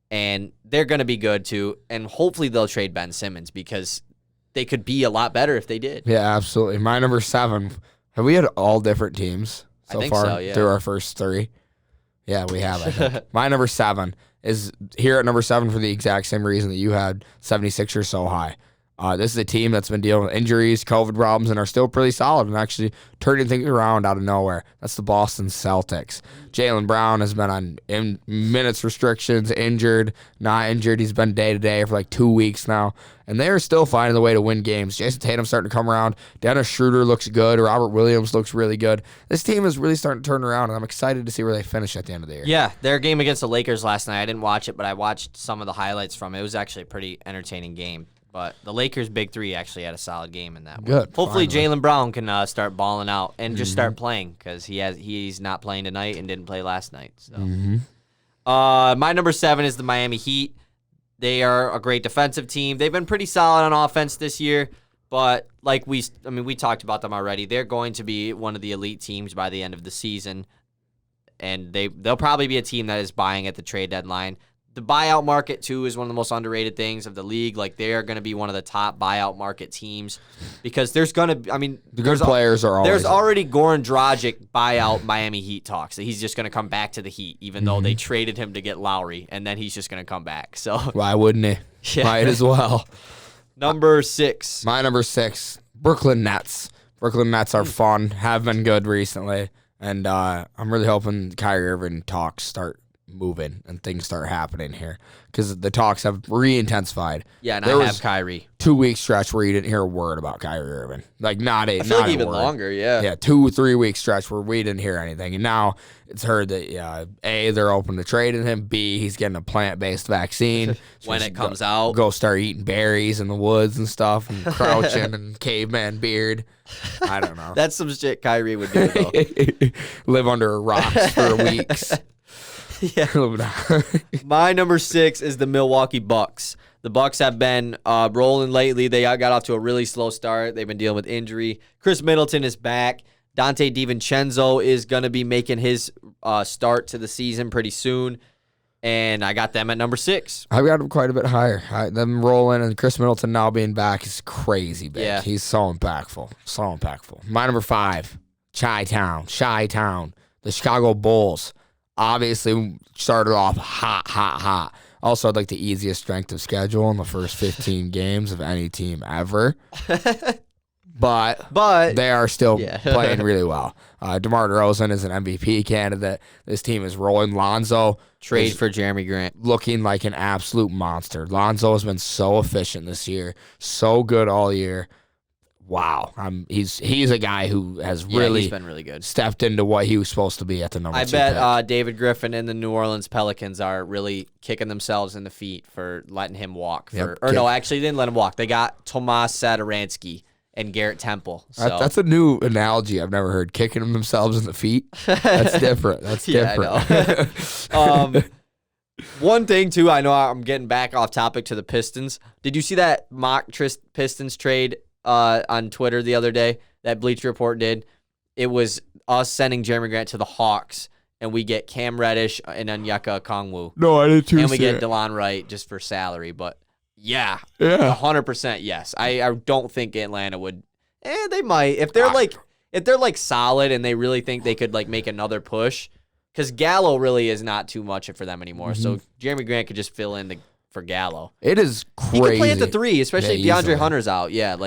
And they're going to be good, too. And hopefully they'll trade Ben Simmons because they could be a lot better if they did. Yeah, absolutely. My number 7. Have we had all different teams so far through our first 3? Yeah, we have, I think. My number 7 is here at number 7 for the exact same reason that you had 76ers so high. This is a team that's been dealing with injuries, COVID problems, and are still pretty solid and actually turning things around out of nowhere. That's the Boston Celtics. Jaylen Brown has been on minutes restrictions, injured, not injured. He's been day-to-day for like 2 weeks now, and they're still finding the way to win games. Jason Tatum's starting to come around. Dennis Schroeder looks good. Robert Williams looks really good. This team is really starting to turn around, and I'm excited to see where they finish at the end of the year. Yeah, their game against the Lakers last night, I didn't watch it, but I watched some of the highlights from it. It was actually a pretty entertaining game. But the Lakers' big three actually had a solid game in that one. Good. Hopefully, Jaylen Brown can start balling out and just start playing because he's not playing tonight and didn't play last night. So, my number 7 is the Miami Heat. They are a great defensive team. They've been pretty solid on offense this year, but we talked about them already. They're going to be one of the elite teams by the end of the season, and they'll probably be a team that is buying at the trade deadline. The buyout market, too, is one of the most underrated things of the league. Like, they are going to be one of the top buyout market teams because there's going to the good players are always there's already Goran Dragic buyout Miami Heat talks. He's just going to come back to the Heat, even though they traded him to get Lowry, and then he's just going to come back. So why wouldn't he? Yeah. Might as well. Number 6. My number 6, Brooklyn Nets. Brooklyn Nets are fun, have been good recently, and I'm really hoping Kyrie Irving talks start moving and things start happening here because the talks have re-intensified. Yeah, and there I have Kyrie. 2-week stretch where you didn't hear a word about Kyrie Irving. Like, I feel like even longer, yeah. Yeah, 2-3 week stretch where we didn't hear anything. And now it's heard that, A, they're open to trading him. B, he's getting a plant-based vaccine. When it comes out. Go start eating berries in the woods and stuff and crouching and caveman beard. I don't know. That's some shit Kyrie would do, though. Live under rocks for weeks. Yeah. My number 6 is the Milwaukee Bucks. The Bucks have been rolling lately. They got off to a really slow start. They've been dealing with injury. Chris Middleton is back. Dante DiVincenzo is going to be making his start to the season pretty soon. And I got them at number 6. I've got them quite a bit higher. Them rolling and Chris Middleton now being back is crazy big. Yeah. He's so impactful. So impactful. My number 5, Chi-Town, the Chicago Bulls. Obviously, started off hot. Also, had the easiest strength of schedule in the first 15 games of any team ever. But they are still playing really well. DeMar DeRozan is an MVP candidate. This team is rolling. Lonzo Trade for Jeremy Grant. Looking like an absolute monster. Lonzo has been so efficient this year. So good all year. Wow, he's a guy who has he's been really good. Stepped into what he was supposed to be at the number 2 I bet David Griffin and the New Orleans Pelicans are really kicking themselves in the feet for letting him walk. No, actually, they didn't let him walk. They got Tomas Satoransky and Garrett Temple. So. That's a new analogy I've never heard. Kicking themselves in the feet. That's different. That's different. I know. One thing, too, I know I'm getting back off topic to the Pistons. Did you see that mock Pistons trade on Twitter the other day that Bleacher Report did? It was us sending Jeremy Grant to the Hawks, and we get Cam Reddish and Onyeka Okongwu. No, I didn't. And we get DeLon Wright just for salary. But yeah, 100% yes. I don't think Atlanta would. They might if they're solid and they really think they could make another push. Because Gallo really is not too much for them anymore. So Jeremy Grant could just fill in for Gallo. It is crazy. He can play at the 3, especially if DeAndre Hunter's out. Yeah,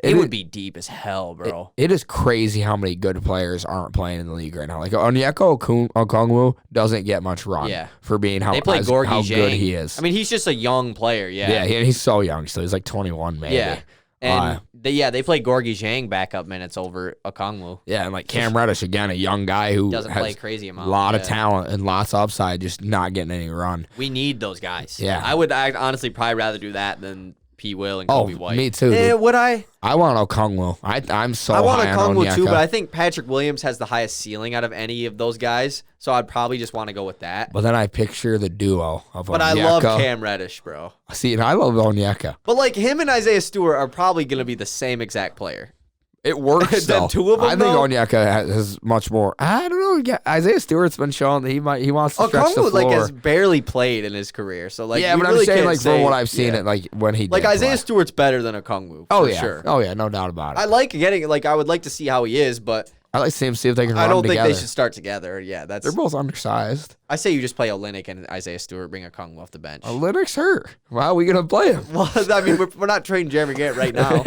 it would be deep as hell, bro. It is crazy how many good players aren't playing in the league right now. Onyeka Okongwu doesn't get much run for being how good he is. I mean, he's just a young player, Yeah, he's so young, so he's 21 maybe. Yeah. And they play Gorgie Zhang backup minutes over Okongwu. Yeah, and Cam Reddish, again, a young guy who doesn't play crazy amount. A lot of talent and lots of upside, just not getting any run. We need those guys. Yeah. I'd honestly probably rather do that than P. Will and Kobe White. Me too. Would I? I want Okongwu. I'm so high on Onyeka. I want Okongwu too, but I think Patrick Williams has the highest ceiling out of any of those guys, so I'd probably just want to go with that. But then I picture the duo of Onyeka. But I love Cam Reddish, bro. See, and I love Onyeka. But him and Isaiah Stewart are probably going to be the same exact player. It works, though. Two of them, I think Onyeka has much more. I don't know. Yeah, Isaiah Stewart's been showing that he wants to stretch the floor. Has barely played in his career, so but I'm saying from what I've seen it when he did Isaiah play. Stewart's better than Okongwu. Oh yeah, sure. Oh yeah, no doubt about it. I like getting I would like to see how he is, but I like to see them see if they can I run don't together. think they should start together. Yeah, They're both undersized. I say you just play Olynyk and Isaiah Stewart, bring a Kung off the bench. Olynyk's hurt. How are we going to play him? Well, I mean, we're not trading Jeremy Grant right now.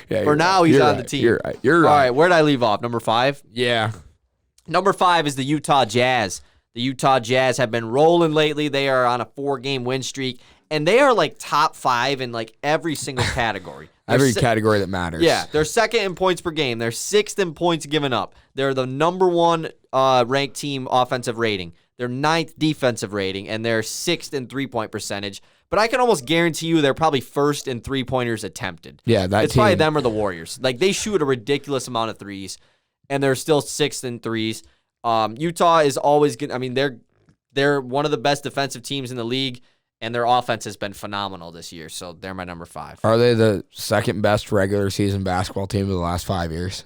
Yeah, For now, he's on the team. You're right. You're right. All right, where did I leave off? Number 5? Yeah. Number 5 is the Utah Jazz. The Utah Jazz have been rolling lately. They are on a 4-game win streak, and they are like top 5 in like every single category. Every category that matters. Yeah, they're second in points per game. They're 6th in points given up. They're the number 1 ranked team offensive rating. They're 9th defensive rating, and they're 6th in three-point percentage. But I can almost guarantee you they're probably 1st in three-pointers attempted. Yeah, It's probably them or the Warriors. Like, they shoot a ridiculous amount of threes, and they're still 6th in threes. Utah is always good. I mean, they're one of the best defensive teams in the league, and their offense has been phenomenal this year. So they're my number 5. Are they the second best regular season basketball team of the last 5 years?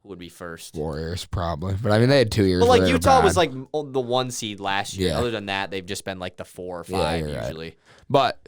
Who would be first? Warriors, probably. But I mean, they had 2 years. But like where they were Utah bad. was like the 1 seed last year. Yeah. Other than that, they've just been like the 4 or 5 Yeah, usually. Right. But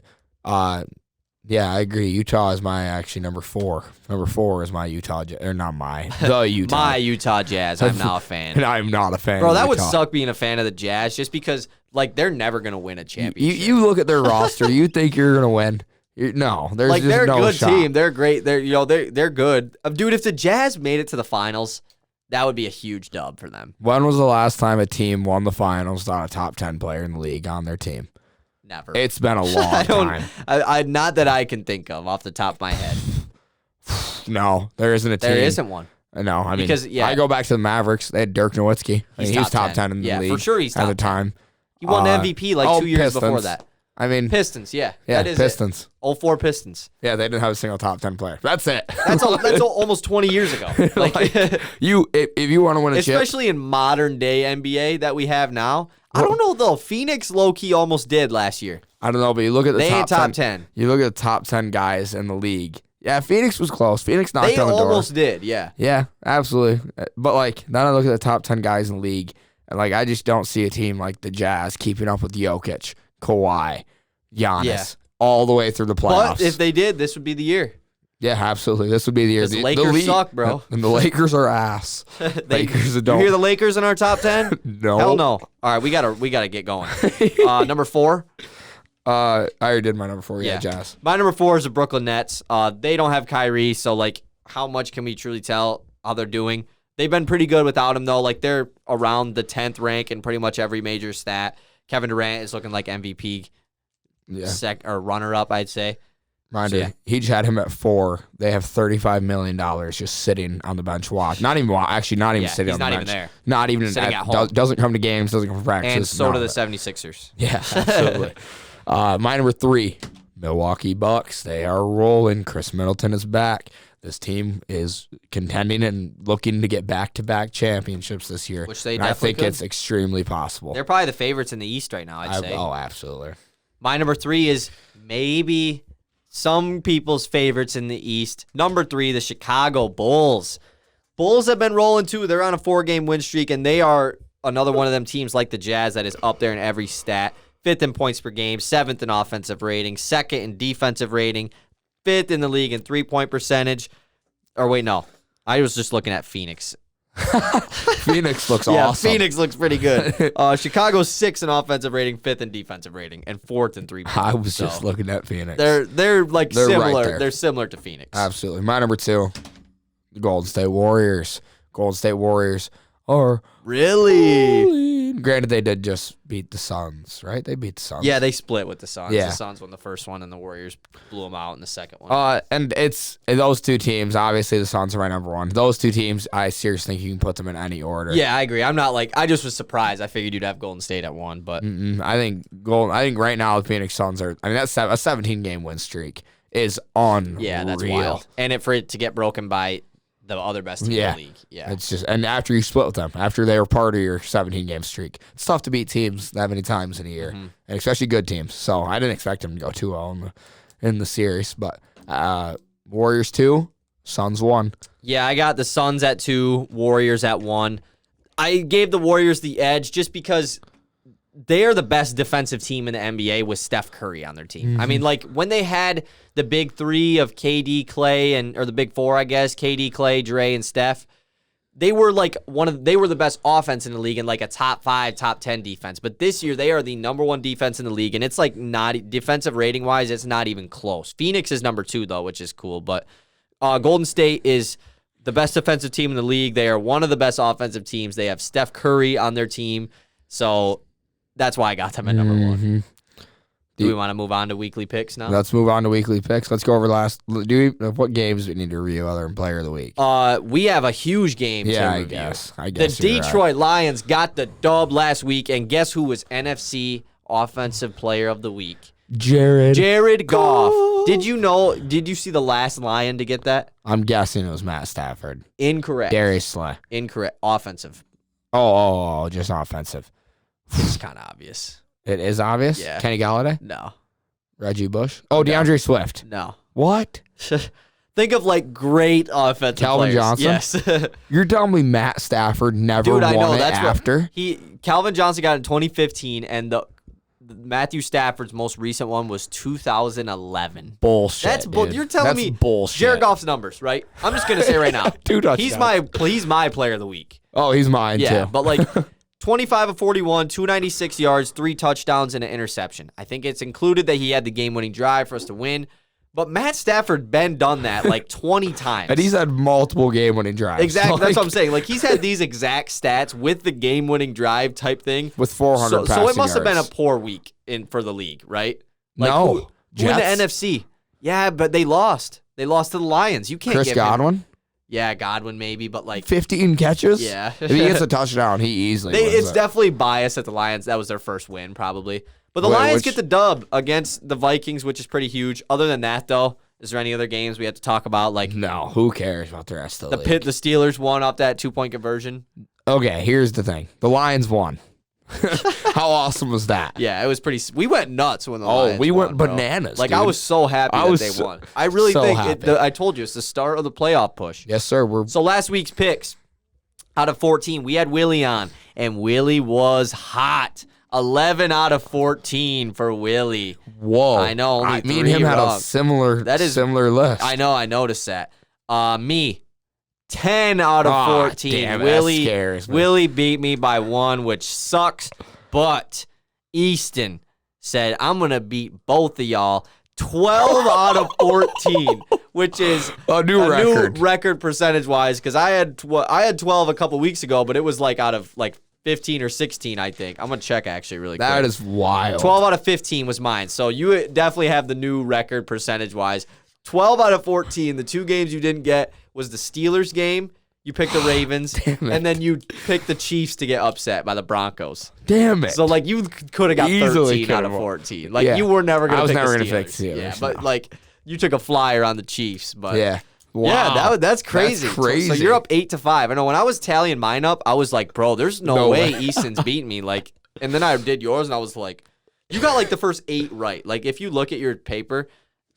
yeah, I agree. Utah is my actually number 4. Number 4 is my Utah, or not the Utah. My Utah Jazz. I'm now a fan. And I'm not a fan. Bro, of that would Utah. suck being a fan of the Jazz just because like they're never gonna win a championship. You look at their roster. You think you're gonna win? No, there's like just they're no a good shot. team. They're great. They're good. Dude, if the Jazz made it to the finals, that would be a huge dub for them. When was the last time a team won the finals without a top 10 player in the league on their team? Never. It's been a long time. I not that I can think of off the top of my head. No, there isn't a team. There isn't one. No, I mean, Because, yeah. I go back to the Mavericks. They had Dirk Nowitzki. I mean, he's top 10 in the league. For sure he's top at the 10. time. He won MVP like 2 years before Pistons. that. I mean, Pistons, yeah. yeah, that is Pistons. It. 04 Pistons. Yeah, they didn't have a single top 10 player. That's it. That's almost 20 years ago. Like, if you want to win a chip, especially in modern day NBA that we have now. I don't know though. Phoenix low key almost did last year. I don't know, but you look at the They top ain't top 10. 10. You look at the top 10 guys in the league. Yeah, Phoenix was close. Phoenix knocked They on the door. almost did, yeah. Yeah, absolutely. But like, then I look at the top 10 guys in the league, and like, I just don't see a team like the Jazz keeping up with Jokic, Kawhi, Giannis, all the way through the playoffs. But if they did, this would be the year. Yeah, absolutely. This would be the year. The Lakers suck, bro. And the Lakers are ass. Lakers don't. You hear the Lakers in our top 10? No. Hell no. All right, we gotta get going. Number 4. I already did my number 4. Yeah, Jazz. My number 4 is the Brooklyn Nets. They don't have Kyrie, so like, how much can we truly tell how they're doing? They've been pretty good without him though. Like they're around the 10th rank in pretty much every major stat. Kevin Durant is looking like MVP, or runner up, I'd say. Reminder, he just had him at 4. They have $35 million just sitting on the bench. Not even sitting on the bench. He's not even there. Not even Sitting at home. Doesn't come to games, doesn't come for practice. And so do the 76ers. Yeah, absolutely. My number 3, Milwaukee Bucks. They are rolling. Chris Middleton is back. This team is contending and looking to get back-to-back championships this year. Which they and I think could. it's extremely possible. They're probably the favorites in the East right now, I'd say. Oh, absolutely. My number 3 is maybe some people's favorites in the East. Number 3, the Chicago Bulls. Bulls have been rolling too. They're on a 4-game win streak, and they are another one of them teams like the Jazz that is up there in every stat. 5th in points per game, 7th in offensive rating, 2nd in defensive rating, 5th in the league in three-point percentage. Or wait, no. I was just looking at Phoenix. Phoenix looks Yeah, awesome. Phoenix looks pretty good. Chicago's 6th in offensive rating, 5th in defensive rating, and 4th in three-point. I was just looking at Phoenix. They're like They're right similar. there. They're similar to Phoenix. Absolutely. My number 2, the Golden State Warriors. Golden State Warriors are Really? rolling. Granted, they did just beat the Suns, right? They beat the Suns. Yeah, they split with the Suns. Yeah. The Suns won the first one, and the Warriors blew them out in the second one. And it's those two teams. Obviously, the Suns are my number 1. Those two teams, I seriously think you can put them in any order. Yeah, I agree. I'm not like I just was surprised. I figured you'd have Golden State at 1, but I think right now the Phoenix Suns are. I mean, that's a 17-game win streak is unreal. yeah, that's wild. And for it to get broken by the other best team in the league. Yeah. It's just, and after you split with them, after they were part of your 17-game streak, it's tough to beat teams that many times in a year, and especially good teams. So I didn't expect them to go too well in the series, but Warriors 2, Suns 1. Yeah, I got the Suns at 2, Warriors at 1. I gave the Warriors the edge just because they are the best defensive team in the NBA with Steph Curry on their team. I mean, like, when they had the big 3 of KD, Clay, or the big 4, I guess, KD, Clay, Dre, and Steph, they were like they were the best offense in the league and like a top 5, top 10 defense. But this year they are the number 1 defense in the league, and it's like not defensive rating wise, it's not even close. Phoenix is number 2 though, which is cool. But Golden State is the best defensive team in the league. They are one of the best offensive teams. They have Steph Curry on their team, so that's why I got them at number 1. Do we want to move on to weekly picks now? Let's move on to weekly picks. Let's go over what games we need to review other than player of the week. We have a huge game to review. I The guess Detroit Lions got the dub last week, and guess who was NFC Offensive Player of the Week? Jared Goff. Did you see the last Lion to get that? I'm guessing it was Matt Stafford. Incorrect. Darius Slay. Incorrect. Offensive. Oh, just offensive. It's kind of obvious. It is obvious? Yeah. Kenny Galladay? No. Reggie Bush? Oh, DeAndre Swift? No. What? Think of like great offensive Calvin players. Johnson? Yes. You're telling me Matt Stafford never won it after? Calvin Johnson got it in 2015, and the Matthew Stafford's most recent one was 2011. Bullshit. You're telling me bullshit. Jared Goff's numbers, right? I'm just gonna say right now. 2 touchdowns. He's my player of the week. Oh, he's mine too. But like 25 of 41, 296 yards, 3 touchdowns, and an interception. I think it's included that he had the game-winning drive for us to win. But Matt Stafford done that like 20 times. And he's had multiple game-winning drives. Exactly. That's what I'm saying. Like, he's had these exact stats with the game-winning drive type thing. With 400 So it must have been a poor week for the league, right? Like, no. Who in the NFC? Yeah, but they lost. They lost to the Lions. You can't Chris give Godwin? him. Yeah, Godwin maybe, but like 15 catches? Yeah. If he gets a touchdown, he easily wins It's it. definitely biased at the Lions. That was their first win, probably. But the Lions get the dub against the Vikings, which is pretty huge. Other than that, though, is there any other games we have to talk about? Like, no, who cares about the rest of the league? The Steelers won off that 2-point conversion. Okay, here's the thing. The Lions won. How awesome was that? Yeah, it was pretty. We went nuts when the Lions we won, went bananas. Like, dude. I was so happy that they won. I really think I told you it's the start of the playoff push. Yes, sir. So last week's picks, out of 14, we had Willie on, and Willie was hot. 11 out of 14 for Willie. Whoa. I know. Only me and him had a similar list. I know. I noticed that. Me, 10 out of 14. Damn, Willie, that scares me. Willie beat me by 1, which sucks. But Easton said, I'm going to beat both of y'all. 12 out of 14, which is a new record percentage-wise, because I had 12 a couple weeks ago, but it was like out of like 15 or 16, I think. I'm going to check actually really quick. That is wild. 12 out of 15 was mine. So you definitely have the new record percentage-wise. 12 out of 14. The 2 games you didn't get was the Steelers game. You picked the Ravens. And then you picked the Chiefs to get upset by the Broncos. Damn it. So, like, you could have got 13 out of 14. Like, you were never going to pick the Steelers. I was never going to pick the Steelers. Yeah, but, like, you took a flyer on the Chiefs. But yeah. Wow. Yeah, that's crazy. That's crazy. So you're up 8-5. I know when I was tallying mine up, I was like, bro, there's no way Easton's beating me. Like, and then I did yours, and I was like, you got like the first 8 right. Like, if you look at your paper,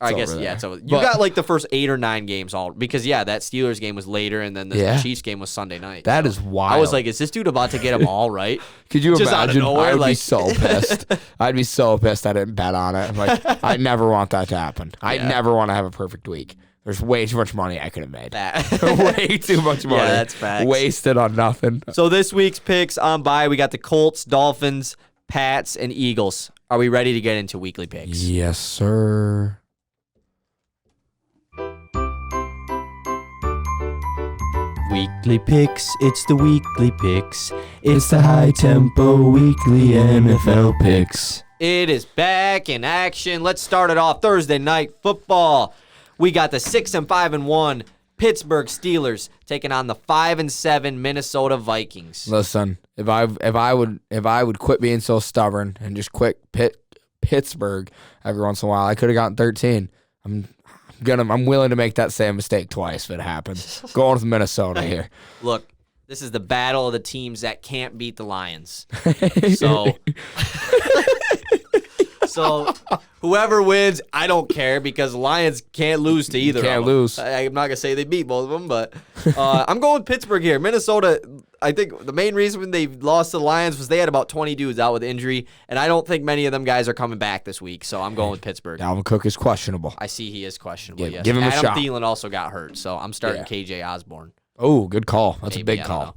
I guess it's over. You got like the first 8 or 9 games all because that Steelers game was later, and then the Chiefs game was Sunday night. That is wild. I was like, is this dude about to get them all right? Could you just imagine? Out of nowhere, I'd be so pissed. I'd be so pissed I didn't bet on it. Like, I never want that to happen. I never want to have a perfect week. There's way too much money I could have made. Way too much money. Yeah, that's facts. Wasted on nothing. So this week's picks on bye, we got the Colts, Dolphins, Pats, and Eagles. Are we ready to get into weekly picks? Yes, sir. Weekly picks, it's the weekly picks. It's the high tempo weekly NFL picks. It is back in action. Let's start it off. Thursday night football. We got the 6-5-1 Pittsburgh Steelers taking on the 5-7 Minnesota Vikings. Listen, if I would quit being so stubborn and just quit Pittsburgh every once in a while, I could have gotten 13. I'm willing to make that same mistake twice if it happens. Going with Minnesota here. Look, this is the battle of the teams that can't beat the Lions. So whoever wins, I don't care because the Lions can't lose to either of them. Can't lose. I'm not going to say they beat both of them, but I'm going Pittsburgh here. Minnesota, I think the main reason when they lost to the Lions was they had about 20 dudes out with injury, and I don't think many of them guys are coming back this week, so I'm going with Pittsburgh. Dalvin Cook is questionable. I see he is questionable, yes. Give him a shot. Adam Thielen also got hurt, so I'm starting KJ Osborne. Oh, good call. That's Maybe, a big I don't call. know.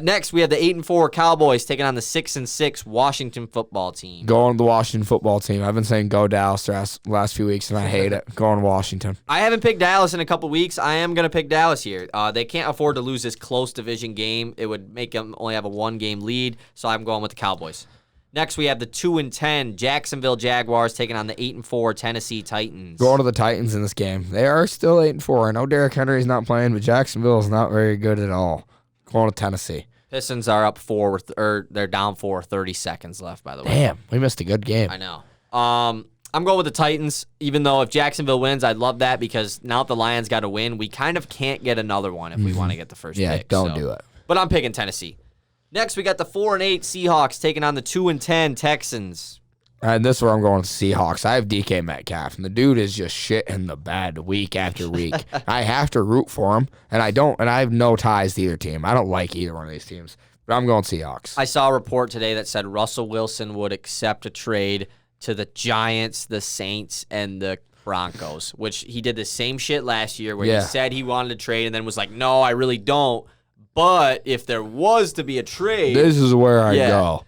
Next, we have the 8-4 Cowboys taking on the 6-6 Washington football team. Going to the Washington football team. I've been saying go Dallas the last few weeks, and I hate it. Going to Washington. I haven't picked Dallas in a couple weeks. I am going to pick Dallas here. They can't afford to lose this close division game. It would make them only have a 1-game lead, so I'm going with the Cowboys. Next, we have the 2-10 Jacksonville Jaguars taking on the 8-4 Tennessee Titans. Going to the Titans in this game. They are still 8-4. I know Derrick Henry's not playing, but Jacksonville is not very good at all. Going to Tennessee. Pistons are up 4, or they're down 4, 30 seconds left, by the way. Damn, we missed a good game. I know. I'm going with the Titans, even though if Jacksonville wins, I'd love that because now that the Lions got to win, we kind of can't get another one if we want to get the first pick. Yeah, don't do it. But I'm picking Tennessee. Next, we got the 4-8 Seahawks taking on the 2-10 Texans. And this is where I'm going with Seahawks. I have DK Metcalf, and the dude is just shit in the bed week after week. I have to root for him, and I have no ties to either team. I don't like either one of these teams, but I'm going Seahawks. I saw a report today that said Russell Wilson would accept a trade to the Giants, the Saints, and the Broncos, which he did the same shit last year where he said he wanted to trade and then was like, no, I really don't. But if there was to be a trade, This is where I go.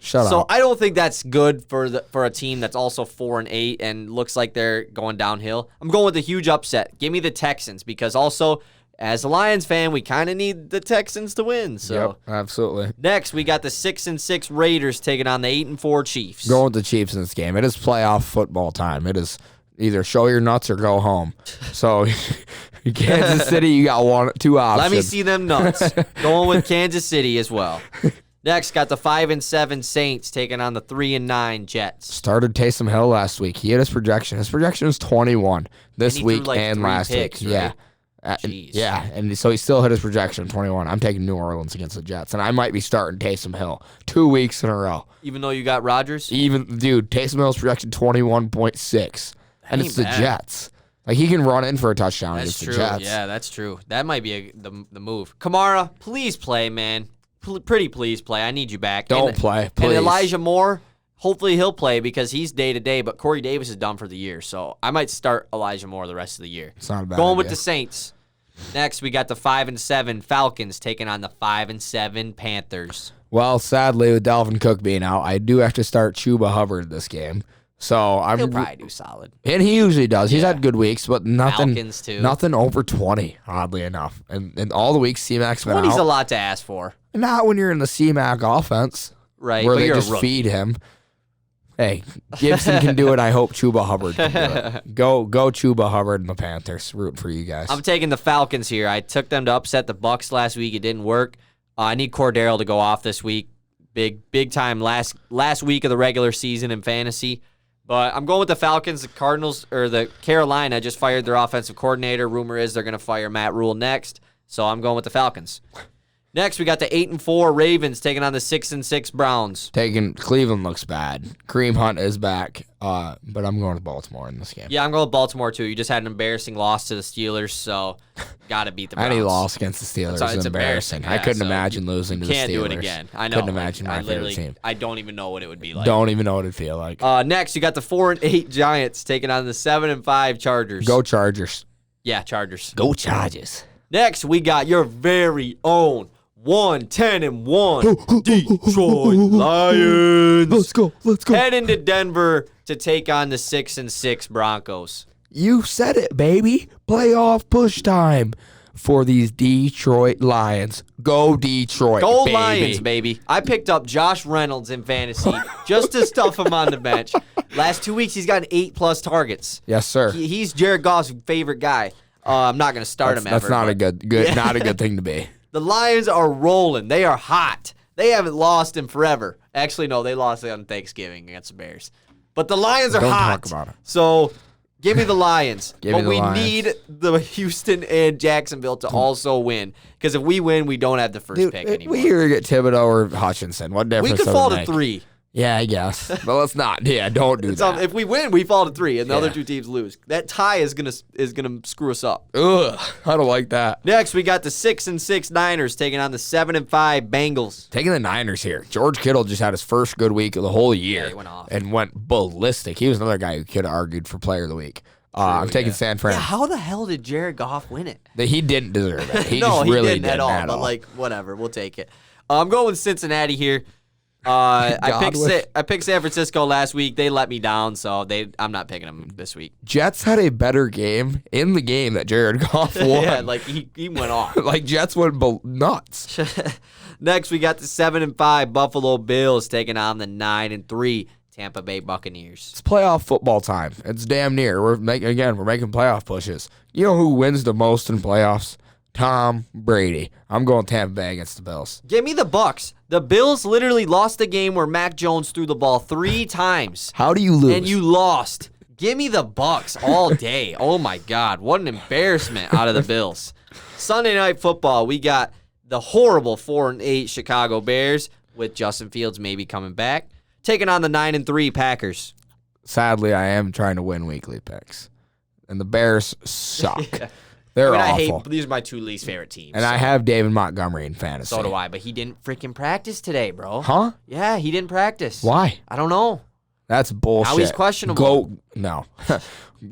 Shut so up. I don't think that's good for a team that's also 4-8 and looks like they're going downhill. I'm going with a huge upset. Give me the Texans because also as a Lions fan, we kind of need the Texans to win. So Yep, absolutely. next we got the 6-6 Raiders taking on the 8-4 Chiefs. Going with the Chiefs in this game. It is playoff football time. It is either show your nuts or go home. So Kansas City, you got 2 options. Let me see them nuts. Going with Kansas City as well. Next, got the 5-7 Saints taking on the 3-9 Jets. Started Taysom Hill last week. He hit his projection. His projection was 21 this And he week threw, like, and 3 last picks, week. right? Yeah. Jeez. Yeah, and so he still hit his projection 21. I'm taking New Orleans against the Jets, and I might be starting Taysom Hill 2 weeks in a row. Even though you got Rodgers? Dude, Taysom Hill's projection 21.6, and ain't it's the bad. Jets. Like, he can run in for a touchdown That's against true. the Jets. Yeah, that's true. That might be the move. Kamara, please play, man. Pretty please play. I need you back. Don't play, please. And Elijah Moore, hopefully he'll play because he's day-to-day, but Corey Davis is done for the year. So I might start Elijah Moore the rest of the year. It's not a bad Going with idea. the Saints. Next, we got the 5-7 Falcons taking on the 5-7 Panthers. Well, sadly, with Dalvin Cook being out, I do have to start Chuba Hubbard this game. So He'll probably do solid. And he usually does. He's Yeah. had good weeks, but nothing Falcons, too. Nothing over 20, oddly enough. And all the weeks C-Mac's been 20's out. a lot to ask for. Not when you're in the C-Mac offense, Right, where but they you're a just rookie. feed him. Hey, Gibson can do it. I hope Chuba Hubbard can do it. Go Chuba Hubbard and the Panthers. Rooting for you guys. I'm taking the Falcons here. I took them to upset the Bucks last week. It didn't work. I need Cordero to go off this week. Big time last week of the regular season in fantasy. But I'm going with the Falcons. The Cardinals or the Carolina just fired their offensive coordinator. Rumor is they're going to fire Matt Rule next. So I'm going with the Falcons. Next, we got the 8-4 Ravens taking on the 6-6 Browns. Cleveland looks bad. Kareem Hunt is back, but I'm going with Baltimore in this game. Yeah, I'm going with Baltimore too. You just had an embarrassing loss to the Steelers, so got to beat the Browns. Any loss against the Steelers It's is embarrassing. yeah, I couldn't so imagine losing to the Steelers. Can't do it again. I know. Couldn't imagine my favorite team. I don't even know what it would be like. Don't even know what it'd feel like. Next, you got the 4-8 Giants taking on the 7-5 Chargers. Go Chargers. Yeah, Chargers. Go Chargers. Next, we got your very own 1-10-1 Detroit Lions. Let's go. Heading to Denver to take on the 6-6 Broncos. You said it, baby. Playoff push time for these Detroit Lions. Go Detroit, Go baby. Lions, baby. I picked up Josh Reynolds in fantasy just to stuff him on the bench. Last 2 weeks, he's gotten 8+ targets. Yes, sir. He's Jared Goff's favorite guy. I'm not going to start him That's ever. not but a good not a good thing to be. The Lions are rolling. They are hot. They haven't lost in forever. Actually, no, they lost on Thanksgiving against the Bears. But the Lions are Don't hot. talk about it. So give me the Lions. Give me but the we Lions. need the Houston and Jacksonville to also win. Because if we win, we don't have the first pick anymore. We either get Thibodeau or Hutchinson. What difference We could does fall it to make? 3. Yeah, I guess. But let's not. Yeah, don't do that. If we win, we fall to 3, and the other Yeah. 2 teams lose. That tie is gonna screw us up. Ugh, I don't like that. Next, we got the 6-6 Niners taking on the 7-5 Bengals. Taking the Niners here. George Kittle just had his first good week of the whole year. he went off. And went ballistic. He was another guy who could have argued for player of the week. I'm taking San Fran. Yeah, how the hell did Jared Goff win it? He didn't deserve it. He No, just he really didn't at all. But like, whatever, we'll take it. I'm going with Cincinnati here. I picked San Francisco last week. They let me down, so I'm not picking them this week. Jets had a better game in the game that Jared Goff won. Yeah, like he went off. Like Jets went nuts. Next, we got the 7-5 Buffalo Bills taking on the 9-3 Tampa Bay Buccaneers. It's playoff football time. It's damn near. We're making playoff pushes. You know who wins the most in playoffs? Tom Brady. I'm going Tampa Bay against the Bills. Give me the Bucks. The Bills literally lost the game where Mac Jones threw the ball 3 times. How do you lose? And you lost. Give me the Bucks all day. Oh my God, what an embarrassment out of the Bills. Sunday Night Football, we got the horrible 4-8 Chicago Bears with Justin Fields maybe coming back, taking on the 9-3 Packers. Sadly, I am trying to win weekly picks, and the Bears suck. Yeah. They're I awful. these are my 2 least favorite teams. And I have David Montgomery in fantasy. So do I, but he didn't freaking practice today, bro. Huh? Yeah, he didn't practice. Why? I don't know. That's bullshit. Now he's questionable. No.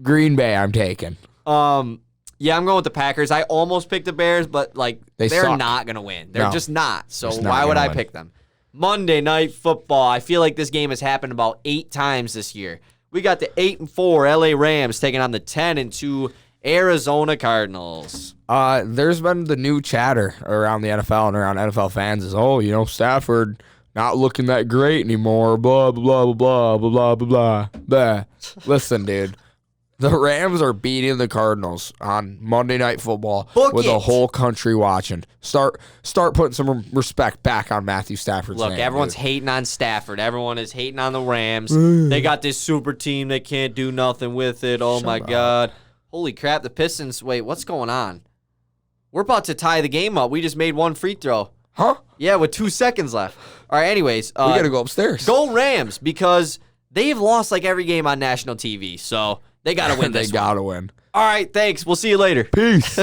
Green Bay, I'm taking. Yeah, I'm going with the Packers. I almost picked the Bears, but like they're suck. not going to win. They're No. just not. So Just not why would gonna I win. pick them? Monday Night Football. I feel like this game has happened about 8 times this year. We got the 8-4 LA Rams taking on the 10-2 Arizona Cardinals. There's been the new chatter around the NFL and around NFL fans is, Stafford not looking that great anymore, blah, blah, blah, blah, blah, blah, blah, blah. Listen, dude. The Rams are beating the Cardinals on Monday Night Football with the whole country watching. Start putting some respect back on Matthew Stafford's name. Look, everyone's hating on Stafford. Everyone is hating on the Rams. They got this super team. They can't do nothing with it. Oh, my God. Holy crap, the Pistons. Wait, what's going on? We're about to tie the game up. We just made 1 free throw. Huh? Yeah, with 2 seconds left. All right, anyways. We got to go upstairs. Go Rams, because they've lost like every game on national TV. So they got to win this They got to win. All right, thanks. We'll see you later. Peace.